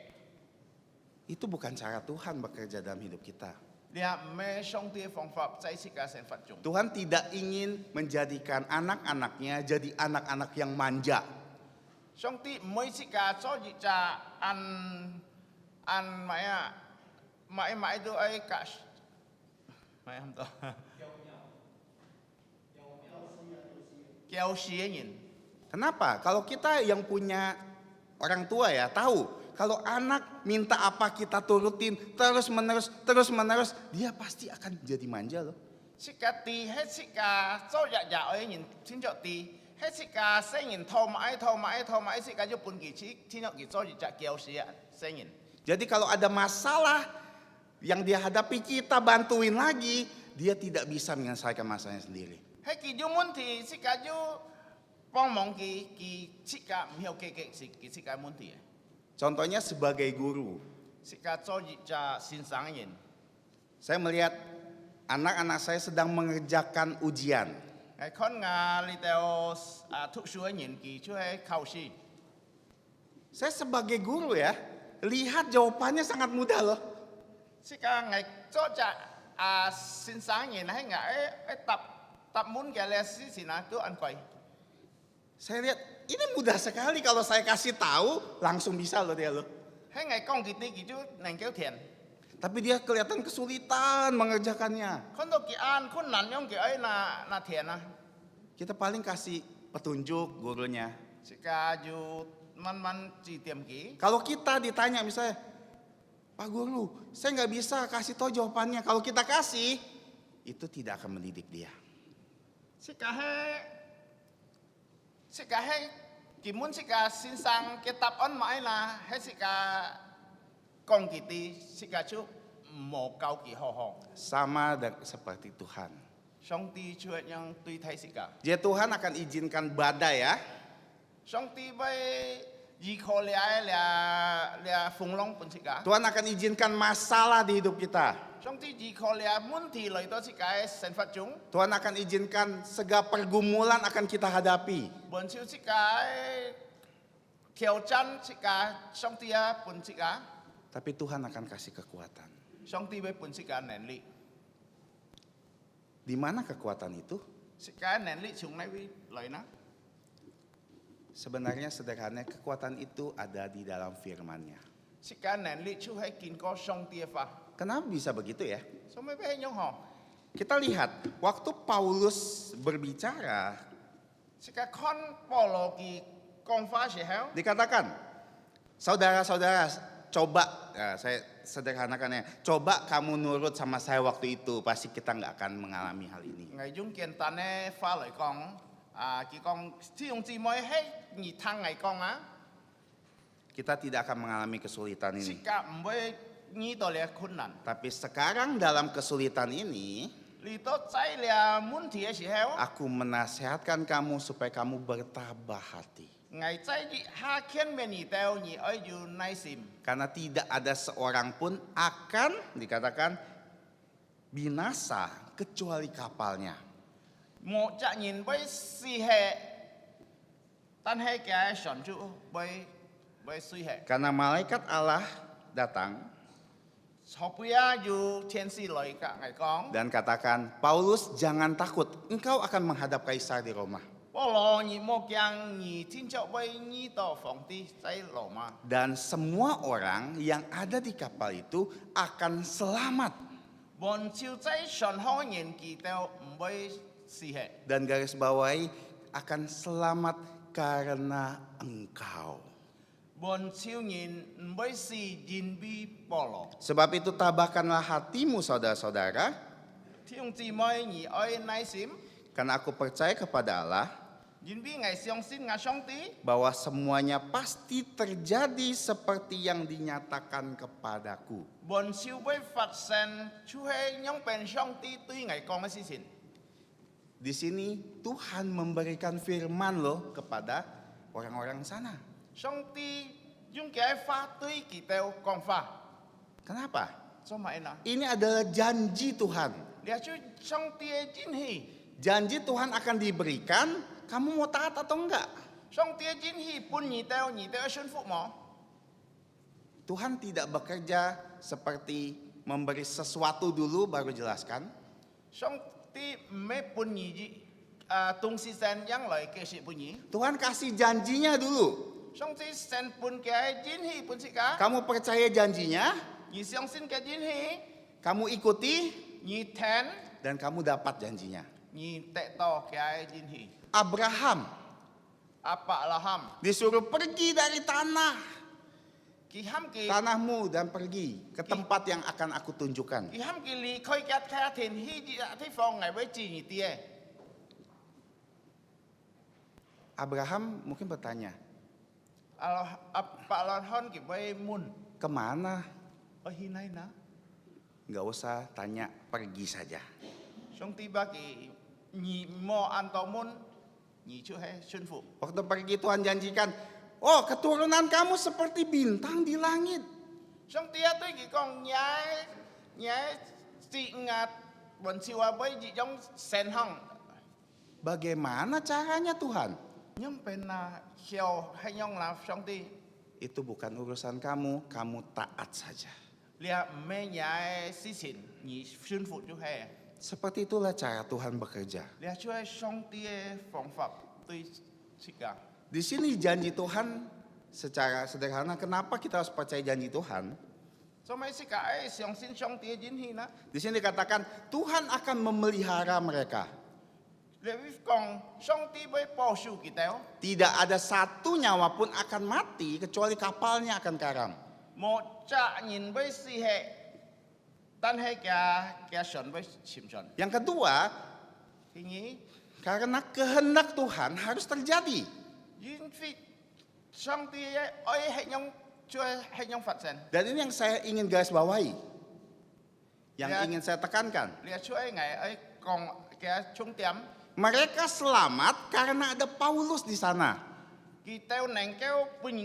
Itu bukan cara Tuhan bekerja dalam hidup kita. Dia me song ti phong pháp tại sĩ cả sen phát chung. Tuhan tidak ingin menjadikan anak-anaknya jadi anak-anak yang manja. Song ti mới sĩ cả cho gì cha ăn mãi đôi ấy cả mãi không to. Kéo xía nhìn. Kenapa? Kalau kita yang punya orang tua ya tahu, kalau anak minta apa kita turutin terus menerus, dia pasti akan jadi manja loh. Sika ti hết sika cho dạ ấy nhìn xin cho ti hết sika sẽ nhìn thâu mãi sika cho pun kỳ chi xin cho kỳ cho dạ kéo xía sẽ nhìn. Jadi kalau ada masalah yang dia hadapi kita bantuin lagi, dia tidak bisa menyelesaikan masalahnya sendiri. Hết kỳ du muốn thì sika du bong mong kỳ sika hiểu kỳ sika muốn thì Contohnya sebagai guru, sika cho dạ xin sáng nhìn. saya melihat anak-anak saya sedang mengerjakan ujian. Cái con ngà li teo thúc suối nhìn kỳ chú hay khảo si. Saya sebagai guru ya, lihat jawabannya sangat mudah loh. Sika ngày cho dạ xin sáng nhìn hay ngà tập muốn cái là xin tu ăn quay. Saya lihat ini mudah sekali kalau saya kasih tahu langsung bisa loh dia loh. Hay ngày công kỳ ti kỳ chú nàng kéo thiền. Tapi dia kelihatan kesulitan mengerjakannya. Con đâu kỳ an con nản nhong kỳ ấy là thiền à. Kita paling kasih petunjuk gurunya. Sika ju man chỉ tiệm kỹ. Kalau kita ditanya misalnya, Pak Guru, saya nggak bisa kasih tahu jawabannya. Kalau kita kasih, itu tidak akan mendidik dia. Sika hay kỳ muốn sika xin sang cái tập ấn mãi là hay sika công kỳ ti sika chú một câu kỳ hồ. Sama seperti Tuhan. Song ti chúa yang tùy thay sika. Jadi Tuhan akan izinkan badai ya. Song ti với gì khó là phùng long pun sika. Tuhan akan izinkan masalah di hidup kita. Song ti gì khó là muốn thì lời đó sika sen phát chúng. Tuhan akan izinkan segala pergumulan akan kita hadapi. Buồn siêu sika theo chân sika song ti pun sika. Tapi Tuhan akan kasih kekuatan. Song ti với pun sika nền li. Di mana kekuatan itu? Sika nền li chúng này với lời nó. Sebenarnya sederhana, kekuatan itu ada di dalam firman-Nya. Sika nền li chú hay kín có song ti pha. Kenapa bisa begitu ya? Sao mới biết nhau họ? Kita lihat, waktu Paulus berbicara, Sika con Paulo kỳ công phá sẽ héo. dikatakan, saudara-saudara, coba, ya, saya sederhanakan ya, coba kamu nurut sama saya waktu itu, pasti kita nggak akan mengalami hal ini. Ngày dung kiện tàn này pha lời con, kỳ con thi用字mới hết nhị thang ngày con á. Kita tidak akan mengalami kesulitan ini. Sika mới nhị tổ lệ khốn nạn. Tapi sekarang dalam kesulitan ini, Lý tốt cháy là muốn thì sẽ héo. aku menasehatkan kamu supaya kamu bertabah hati. Ngày cháy dị ha khen men nhị teo nhị ơi dù nay sim. Karena tidak ada seorang pun akan dikatakan binasa kecuali kapalnya. Một chạ nhìn với si hệ tan hệ cái sẵn chú với suy hệ. Karena malaikat Allah datang Học bia dù thiên si lời cả ngày con. dan katakan, Paulus jangan takut, engkau akan menghadap kaisar di Roma. Bố lò nhị mô kiang nhị thiên trọng với nhị tổ phòng ti cháy lò mà. Dan semua orang yang ada di kapal itu akan selamat. Bọn chiêu cháy sẵn hóa nhìn kỳ teo với si hệ. Dan garis bawahi akan selamat karena engkau. Bọn chiêu nhìn với si nhìn bi bó lò. Sebab itu tabahkanlah hatimu saudara-saudara, Thiên chi mới nhị ơi nay sim. karena aku percaya kepada Allah Nhìn bi ngày siong xin ngà song tí. bahwa semuanya pasti terjadi seperti yang dinyatakan kepadaku. Bọn chiêu với Phật sen chú hê nhông bèn song tí tuy ngày con si xin. Di sini Tuhan memberikan firman loh kepada orang-orang sana. 上帝用嘅法對佢哋講法， Kenapa? 做乜嘢？ Ini adalah janji Tuhan. 你係做上帝嘅真係， Janji Tuhan akan diberikan, kamu mau taat atau enggak? 上帝嘅真係半你哋信服冇？ Tuhan tidak bekerja seperti memberi sesuatu dulu baru jelaskan. 上帝唔係半你東西先讓來嘅是半你， Tuhan kasih janjinya dulu. 上帝先半嘅真係半是㗎， Kamu percaya janjinya, 你相信嘅真係， kamu ikuti, 你聽， dan kamu dapat janjinya. 你得到嘅真係。 Abraham Apa laham? disuruh pergi dari Kiham ki tanahmu dan pergi ke tempat yang akan aku tunjukkan. kiham ki li khoi kat kha thìn hi di thi phong ngai với chi ni tie. Abraham mungkin bertanya, Alo apa lahon ki với mun. kemana? Hi nai na. Nggak usah tanya, pergi saja. Song ti ba ki ni mo an to mun ni chu hai sun phụ. Waktu pergi Tuhan janjikan, oh keturunan kamu seperti bintang di langit. Song ti a tôi ki kong nhai si ngat bon siwa với ji jong sen hong. Bagaimana caranya Tuhan? Nhưng pen na hiao hai nhong la song ti. Itu bukan urusan kamu taat saja. Lia me nhai si sin ni sun phụ chu hai. Seperti itulah cara Tuhan bekerja. Lia chu hai song ti phong pháp tôi sika. Di sini janji Tuhan secara sederhana, kenapa kita harus percaya janji Tuhan? So mai sika ai siang sin song ti jin hi na. Di sini dikatakan Tuhan akan memelihara mereka. Le vi kong song ti với po su ki teo. Tidak ada satu nyawa pun akan mati kecuali kapalnya akan karam. Một cha nhìn với si hệ tan hay kia sần với chìm sần. Yang kedua, Thì nghĩ karena kehendak Tuhan harus terjadi. duyên phi song ti ơi hệ nhong chưa hệ nhong phật sen. Dan ini yang saya ingin garis bawahi. Yang Ya. ingin saya tekankan. Lia chu ấy ngày ấy còn kia trung tiệm Mereka selamat karena ada Paulus di sana. kỳ teo neng keo pun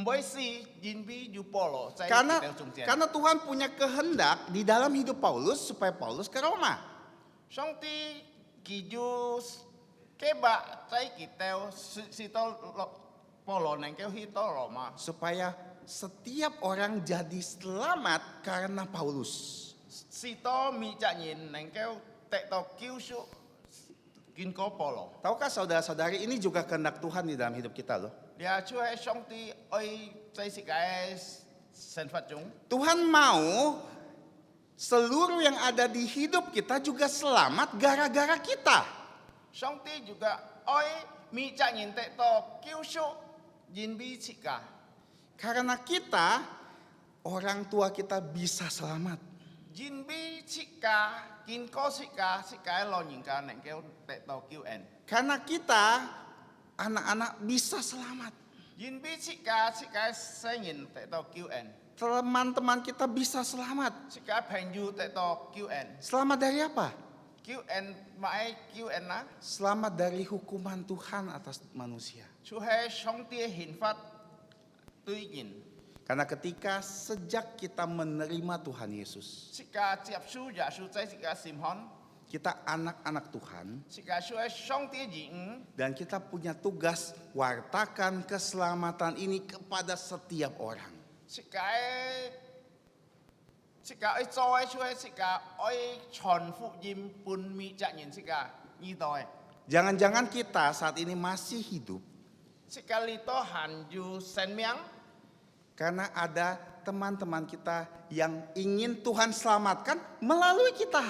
với si jin bi ju polo. Saya Karena teo trung tiệm. karena Tuhan punya kehendak di dalam hidup Paulus supaya Paulus ke Roma. Song ti kỳ ju cái bạ trái kỳ teo si to polo neng keo hi to lo mà. Supaya setiap orang jadi selamat karena Paulus. Si to mi cha nhìn neng keo tệ to kiu su kin ko polo. Tahukah saudara-saudari, ini juga kehendak Tuhan di dalam hidup kita loh. Dia chu hai song ti oi trái si cái sen phát chúng. Tuhan mau seluruh yang ada di hidup kita juga selamat gara-gara kita. Song ti juga oi mi cha nhìn tệ to kiu su jin bi si ka. Karena kita, orang tua kita bisa selamat. Jin bi si ka kin ko si ka lo nhìn ka neng keo tệ to kiu en. Karena kita, anak-anak bisa selamat. Jin bi si ka sẽ nhìn tệ to kiu en. Teman-teman kita bisa selamat. Si ka phèn ju tệ to kiu en. Selamat dari apa? Kiu en mãi kiu en na. Selamat dari hukuman Tuhan atas manusia. Chu hai song ti hình phát tuy nhìn. Karena ketika sejak kita menerima Tuhan Yesus, Si ka chiap su ja su trái si ka sim hon. kita anak-anak Tuhan, Si ka su hai song ti jing. dan kita punya tugas wartakan keselamatan ini kepada setiap orang. Si ka oi choi su hai si ka oi chon fu yim pun mi cha nhìn si ka ni toi. Jangan-jangan kita saat ini masih hidup Si ka li to han ju sen miang. karena ada teman-teman kita yang ingin Tuhan selamatkan melalui kita.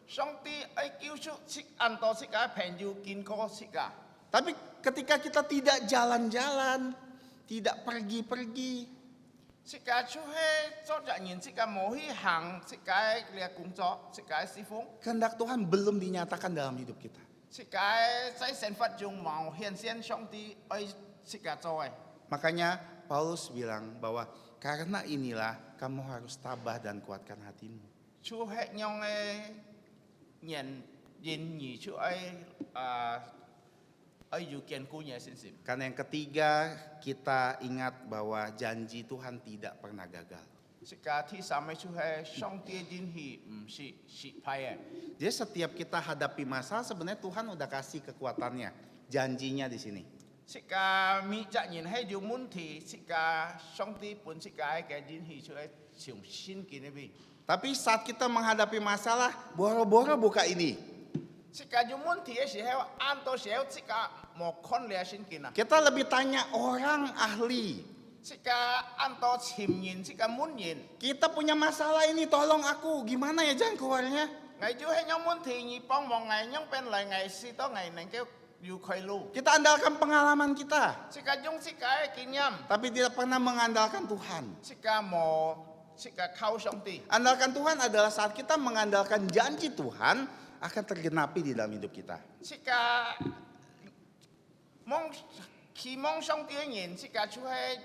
Song ti oi kiu su si an to si ka phèn ju kin ko si ka. Tapi ketika kita tidak jalan-jalan, tidak pergi-pergi, Si ka chu hai cho cha nhìn si ka mo hi hang si ka lia kung cho si ka si phung. kehendak Tuhan belum dinyatakan dalam hidup kita. Si ka trái sen phát jung mau hian xian song ti oi si ka choi. Makanya Paulus bilang bahwa karena inilah kamu harus tabah dan kuatkan hatimu. Chu hai nhong e nyen yin ni chu ai ai yu kian ku nya sin sim. Karena yang ketiga, kita ingat bahwa janji Tuhan tidak pernah gagal. 是家ที่สามไม่ช่วย上帝真係唔是失敗嘅。 Jadi setiap kita hadapi masalah sebenarnya Tuhan udah kasih kekuatannya, janjinya di sini. 是家มี責任喺條問題，是家上帝本是家嘅真係ช่วย上先見呢邊。 Tapi saat kita menghadapi masalah, boro-boro buka ini. 是家條問題嘅時候，按到時候是家冇看了先見啊。 Kita lebih tanya orang ahli. 是家按到前人，是家滿人。 Kita punya masalah ini, tolong aku. Gimana ya jalan keluarnya? 我就係有問題，而幫忙我用變嚟我試到我能夠要開路。 Kita andalkan pengalaman kita, 是家用是家嘅經驗， tapi tidak pernah mengandalkan Tuhan. 是家冇，是家靠上帝。 Andalkan Tuhan adalah saat kita mengandalkan janji Tuhan akan tergenapi di dalam hidup kita. 是家期望上帝嘅人，是家就係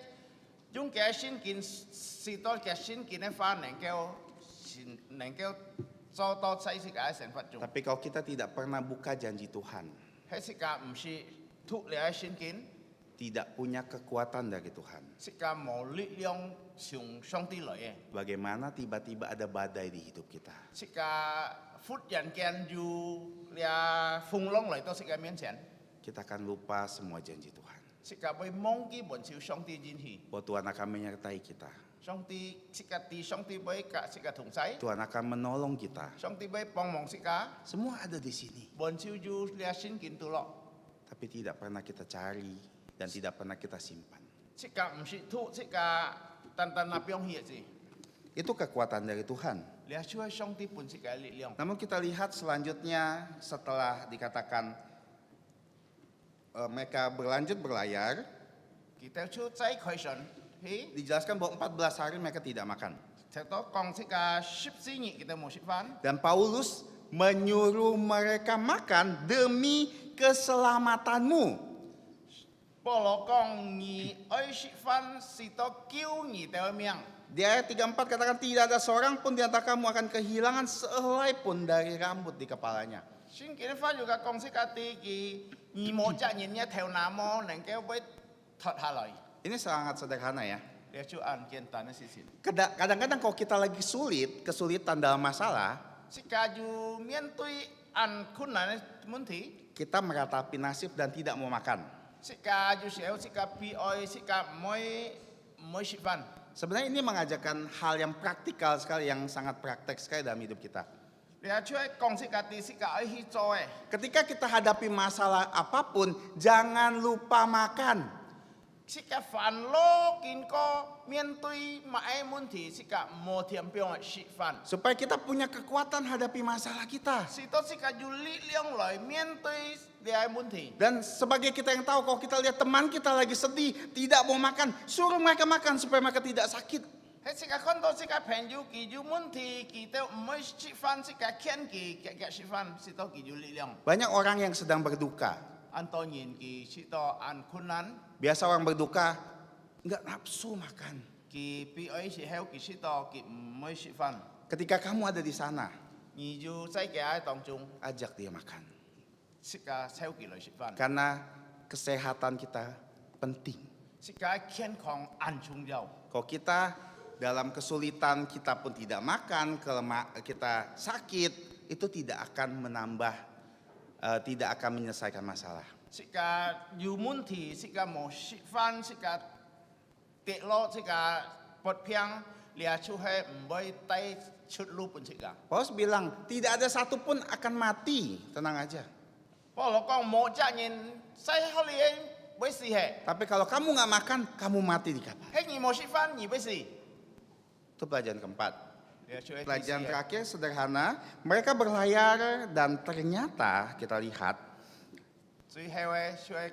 用嘅先見，是到嘅先見嘅話，能夠做到在是家嘅生活中。 Tapi kalau kita tidak pernah buka janji Tuhan, 喺是家唔是脱離先見， tidak punya kekuatan dari Tuhan. 是家冇力量從上帝來嘅。 Bagaimana tiba-tiba ada badai di hidup kita. 是家忽然間要呀風浪嚟到是家面前， Kita akan lupa semua janji Tuhan. 是家會忘記本朝上帝應許。 Bahwa Tuhan akan menyertai kita. 上帝是家啲上帝會甲是家同在， Tuhan akan menolong kita. 上帝會幫忙是家。 Semua ada di sini. 本朝要呀先見到咯， Tapi tidak pernah kita cari dan tidak pernah kita simpan. 是家唔是脱，是家單單那邊嘢字。 Itu kekuatan dari Tuhan. 你係出上帝本是家力量。 Namun kita lihat selanjutnya setelah dikatakan mereka berlanjut berlayar, 佢哋出在開船，嘿， dijelaskan bahwa 14 hari mereka tidak makan. 睇到講是家14日佢哋冇食飯。 Dan Paulus menyuruh mereka makan demi keselamatanmu. 保羅講你愛食飯是到救你的命。 Di ayat 34 katakan tidak ada seorang pun di antara kamu akan kehilangan sehelai pun dari rambut di kepalanya. 先見翻咗個講是家啲嘅義務責任一條那麼能夠被脫下來， Ini sangat sederhana ya. 你就按簡單嘅事情。 Kadang-kadang kalau kita lagi kesulitan dalam masalah, 是家要面對按困難嘅問題， kita meratapi nasib dan tidak mau makan. 是家有時候是家悲哀，是家唔會食飯。 Sebenarnya ini mengajarkan hal yang praktikal sekali, yang sangat praktek sekali dalam hidup kita. 你係出去講是家啲是家愛去做嘅， Ketika kita hadapi masalah apapun, jangan lupa makan. 是家煩惱見過面對乜嘢問題，是家冇天標嘅食飯。 Supaya kita punya kekuatan hadapi masalah kita. 是到是家有力量來面對呢啲問題。 Dan sebagai kita yang tahu, kalau kita lihat teman kita lagi sedih, tidak mau makan, suruh mereka makan supaya mereka tidak sakit. 喺是家看到是家朋友佢有問題，佢都唔會食飯，是家勸佢食飯，是到佢有力量。 Banyak orang yang sedang berduka. 按當然佢是到按困難， Biasa orang berduka, nggak nafsu makan. 佢悲哀時候佢是到佢唔會食飯， Ketika kamu ada di sana, 而要在家當中， ajak dia makan. 是家抽佢來食飯， Karena kesehatan kita penting. 是家健康安重要。 Kalau kita dalam kesulitan kita pun tidak makan, kita sakit, itu tidak akan menambah, tidak akan menyelesaikan masalah. 是家有問題，是家冇食飯，是家跌落，是家不平，你出去唔會帶出路本是家。 Paulus bilang tidak ada satupun akan mati, tenang aja. 保羅講冇責任，使好你會死嘅， Tapi kalau kamu nggak makan, kamu mati di kapal. 喺你冇食飯，你會死。 Itu pelajaran keempat. 你出去 Pelajaran terakhir sederhana, mereka berlayar dan ternyata kita lihat 最後嘅出去，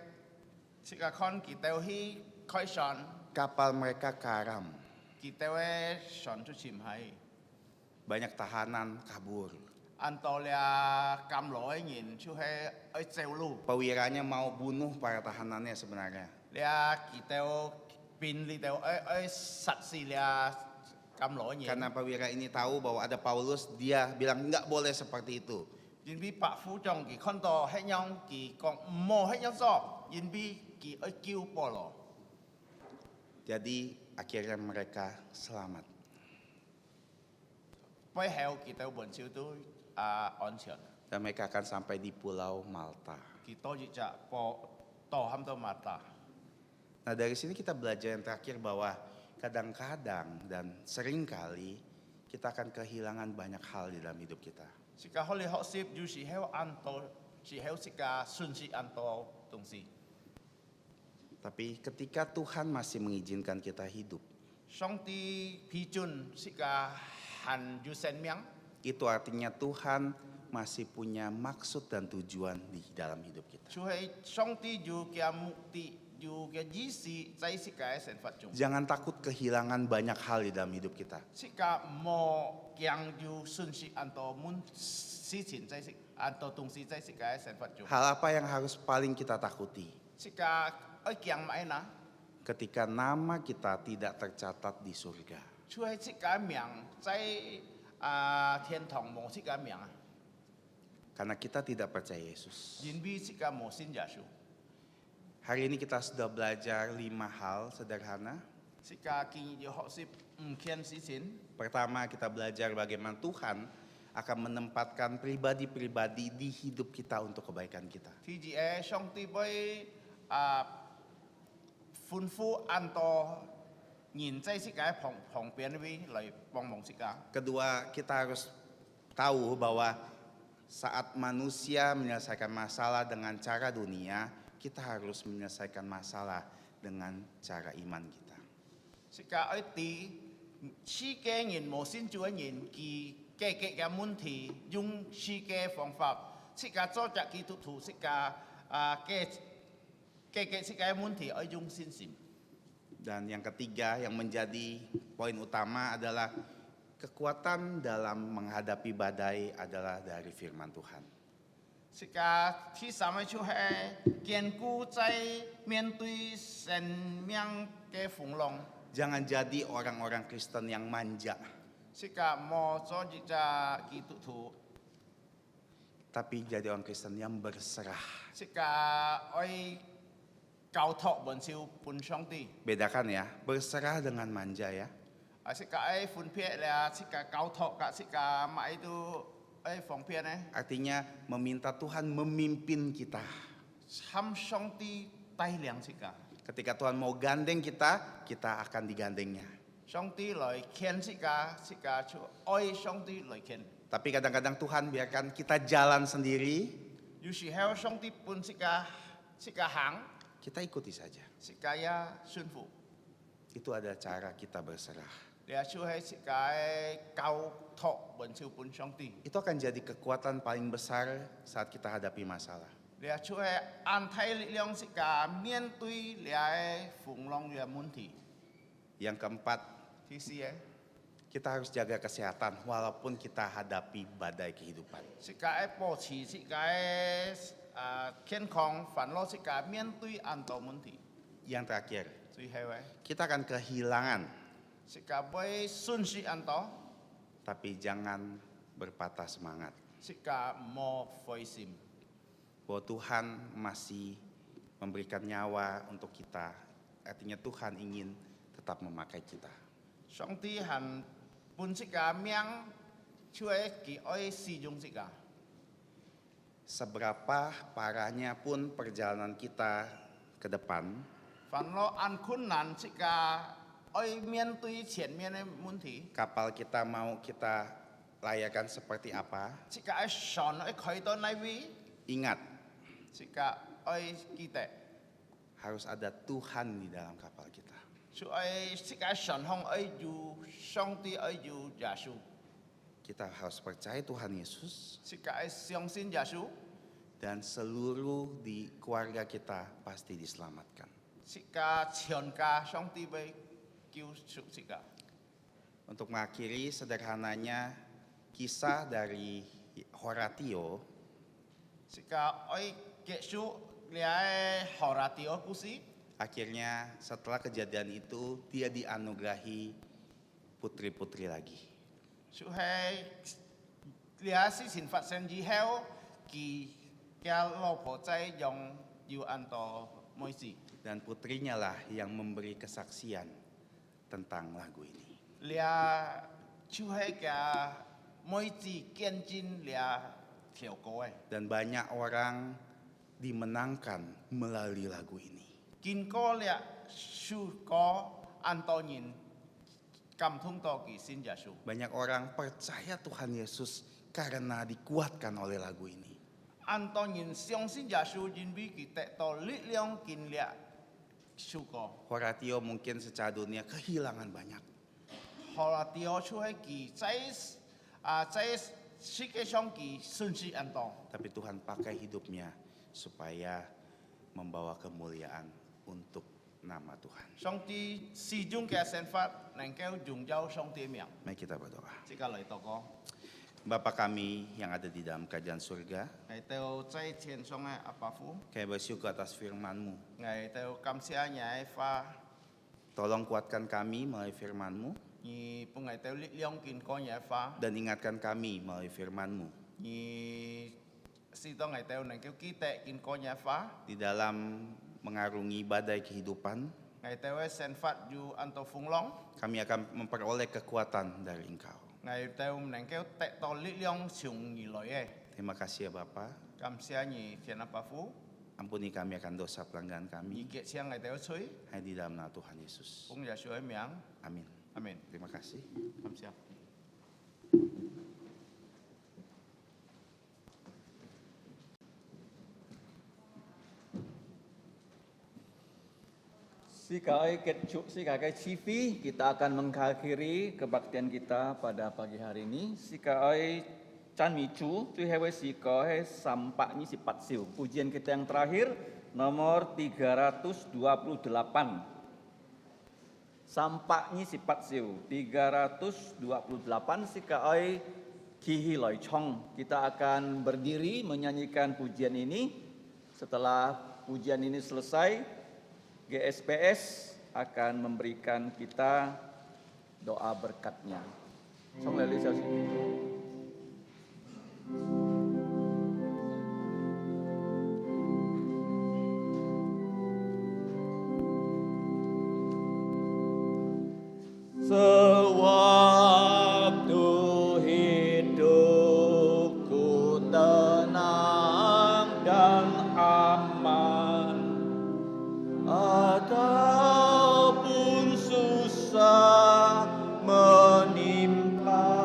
是家看佢哋去開船， kapal mereka karam. 佢哋嘅船出潛喺， Banyak tahanan kabur. 按到了咁耐人出去去走路， Perwiranya mau bunuh para tahanannya sebenarnya. 你佢哋變你哋去殺死了咁耐人。 Karena perwira ini tahu bahwa ada Paulus, dia bilang nggak boleh seperti itu. 因为白虎将佢看到迄樣，佢講唔好迄樣做，因為佢愛救保羅。 Jadi akhirnya mereka selamat. 背後佢都本少都安全， Dan mereka akan sampai di Pulau Malta. 佢多日就到冚到馬達。 Nah dari sini kita belajar yang terakhir bahwa kadang-kadang dan seringkali kita akan kehilangan banyak hal di dalam hidup kita. 是個可以學習，有時候按到，是候是個順勢按到東西。 Tapi ketika Tuhan masih mengizinkan kita hidup, 上帝批准是個還有生命， itu artinya Tuhan masih punya maksud dan tujuan di dalam hidup kita. 就係上帝有個目的，有個意思在是個生活中。 Jangan takut kehilangan banyak hal di dalam hidup kita. 是個冇驚有順勢按到門事情在是按到東西在是個生活中。 Hal apa yang harus paling kita takuti? 是個愛驚買哪？ Ketika nama kita tidak tercatat di surga. 就係是個名在天堂冇是個名啊， Karena kita tidak percaya Yesus. 因為是個冇信耶穌。 Hari ini kita sudah belajar 5 hal sederhana. 是個建議要學習唔見事情。 Pertama kita belajar bagaimana Tuhan akan menempatkan pribadi-pribadi di hidup kita untuk kebaikan kita. 第二，上帝會吩咐按到人在是個旁邊位來幫忙是個。 Kedua, kita harus tahu bahwa saat manusia menyelesaikan masalah dengan cara dunia, kita harus menyelesaikan masalah dengan cara iman kita. 是個愛啲世界人無信主嘅人，佢解決嘅問題用世界方法，是個做隻基督徒，是個解決世界問題愛用信心。 Dan yang ketiga yang menjadi poin utama adalah kekuatan dalam menghadapi badai adalah dari firman Tuhan. 是個第三個就係堅固在面對生命嘅風浪。 Jangan jadi orang-orang Kristen yang manja, 是個冇做一隻基督徒， tapi jadi orang Kristen yang berserah. 是個愛交託本少本上帝， Bedakan ya, berserah dengan manja ya. 是個愛分別咧，是個交託嘅，是個買到愛方便咧， Artinya meminta Tuhan memimpin kita. 參上帝帶領是個， Ketika Tuhan mau gandeng kita, kita akan digandengnya. 上帝來牽是個就愛上帝來牽， Tapi kadang-kadang Tuhan biarkan kita jalan sendiri, 有時候上帝本是個行， kita ikuti saja. 是個也順服， Itu adalah cara kita berserah. 你就係是個交託本少本上帝。 Itu akan jadi kekuatan paling besar saat kita hadapi masalah. 你就係安泰力量是個面對你風浪嘅問題。 Yang keempat, 第四嘅 kita harus jaga kesehatan walaupun kita hadapi badai kehidupan. 是個保持是個健康，煩惱是個面對安多問題。 Yang terakhir, 最後嘅 kita akan kehilangan, 是個會順勢安多， tapi jangan berpatah semangat. 是個冇灰心。 Bahwa Tuhan masih memberikan nyawa untuk kita. Artinya Tuhan ingin tetap memakai kita. 上帝係本是個命，就係佢愛使用是個。 Seberapa parahnya pun perjalanan kita ke depan, 煩惱安困難是個愛面對前面嘅問題， kapal kita mau kita layakkan seperti apa, 是個愛上愛開到那位。 ingat 是個愛記得， harus ada Tuhan di dalam kapal kita. 所以是個神向愛有上帝愛有耶穌， Kita harus percaya Tuhan Yesus 是個愛相信耶穌， dan seluruh di keluarga kita pasti diselamatkan. 是個全家上帝會救贖是個。 Untuk mengakhiri sederhananya kisah dari Horatio 是個愛結束你荷拉迪奧故事， akhirnya setelah kejadian itu dia dianugerahi putri-putri lagi. 就係 Lia si sin phát sinh gì heo kỳ kia lo po cai yong yu anto moi si. Dan putrinya lah yang memberi kesaksian tentang lagu ini. Lia chu hai kia moi si kian jin lia thiểu cô ấy. Dan banyak orang dimenangkan melalui lagu ini. Kin ko lia su ko anto nyin kam thung to ki sin Yesus. Banyak orang percaya Tuhan Yesus karena dikuatkan oleh lagu ini. Anto nyin siong sin Yesus jin bi ki te to li liang kin lia su ko. Horatio mungkin secara dunia kehilangan banyak. Hola tio chu hai ki cai si ke song ki sun si anto. Tapi Tuhan pakai hidupnya supaya membawa kemuliaan untuk nama Tuhan. Song ti si jung ke sen fat nang keu jung jau song ti miang. Mari kita berdoa. Jika lai to ko. Bapa kami yang ada di dalam kerajaan surga, Ngai teo cai tien song ai apa fu. kami bersyukur atas firman-Mu. Ngai teo kam sia nya ai fa. Tolong kuatkan kami melalui firman-Mu Ni pu ngai teo li liang kin ko nya fa. dan ingatkan kami melalui firman-Mu Ni si to ngai teo nang keu ki te kin ko nya fa. di dalam mengarungi badai kehidupan. Ngai teo sen fat ju anto fung long. Kami akan memperoleh kekuatan dari Engkau. Ngai teo nang keu te to li liang siung ni loi ai. Terima kasih ya Bapa. Kam sia ni tien apa fu. Ampuni kami akan dosa pelanggaran Ni kami. ke sia ngai teo chui. Hanya di dalam nama Tuhan Yesus. Pung ya shui miang. Amin. Amin. Terima kasih. Kam sia. Sikai CV, kita akan mengakhiri kebaktian kita pada pagi hari ini. Sikai Chan Micu, tu hewe sikai sampaknya si Patsiu. Pujian kita yang terakhir nomor 328. Sampaknya si Patsiu 328 sikai Kihi Loi Chong. Kita akan berdiri menyanyikan pujian ini. Setelah pujian ini selesai, GSPS akan memberikan kita doa berkatnya. Sewaktu hidupku tenang dan aman, ataupun susah menimpa,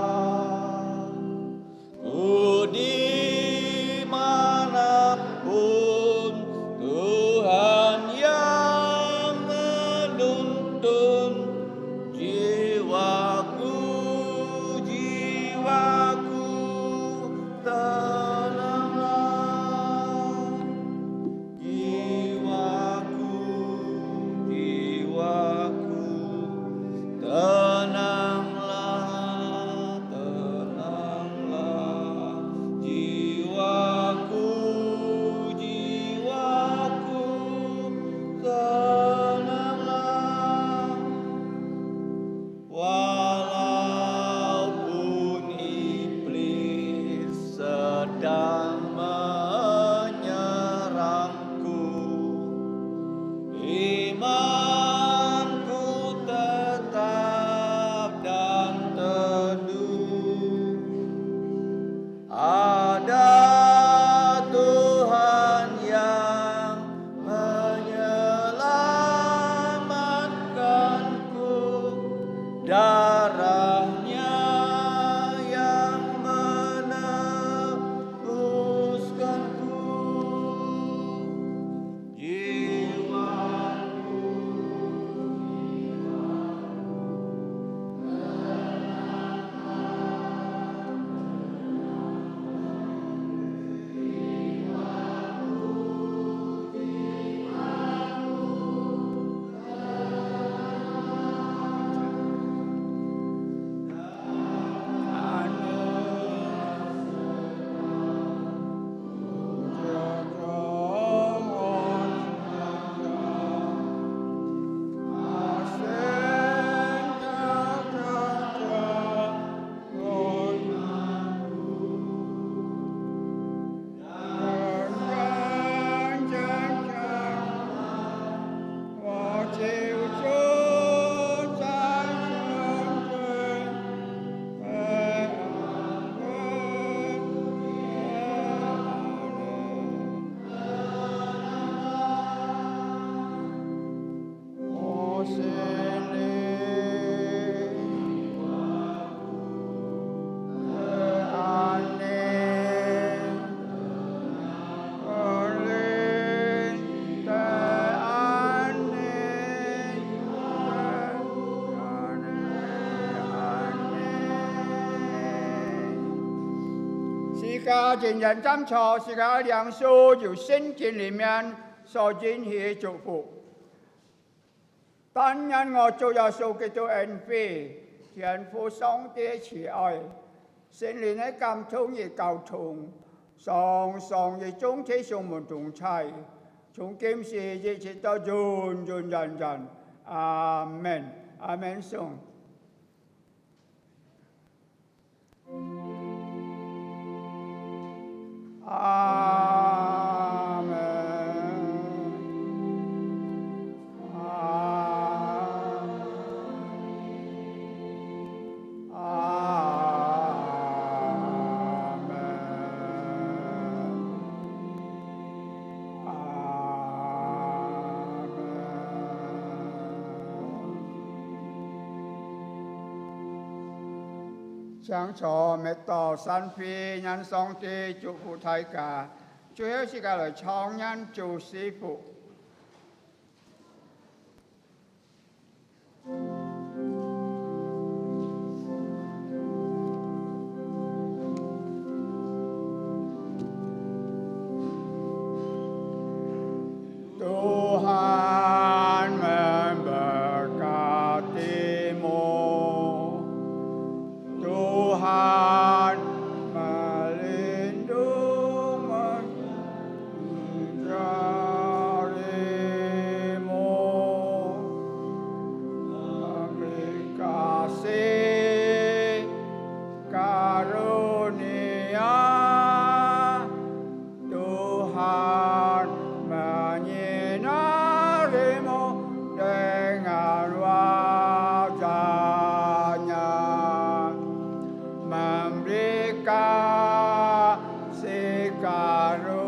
个人人站错，是个两手就圣经里面所应许的祝福。但愿我主耶穌基督恩惠、天父上帝慈愛、聖靈的感動與交通，常常與眾弟兄們同在，從今時一直到永永遠遠。阿門。阿門。頌。阿門。相錯滅道三非人上帝祝福大家，最後時間來唱人做師傅。Tuhan memberkatimu. Tuhan melindungi darimu, memberi kasih karunia. Tuhan menyinarimu dengan wajahnya, memberi kasih karunia.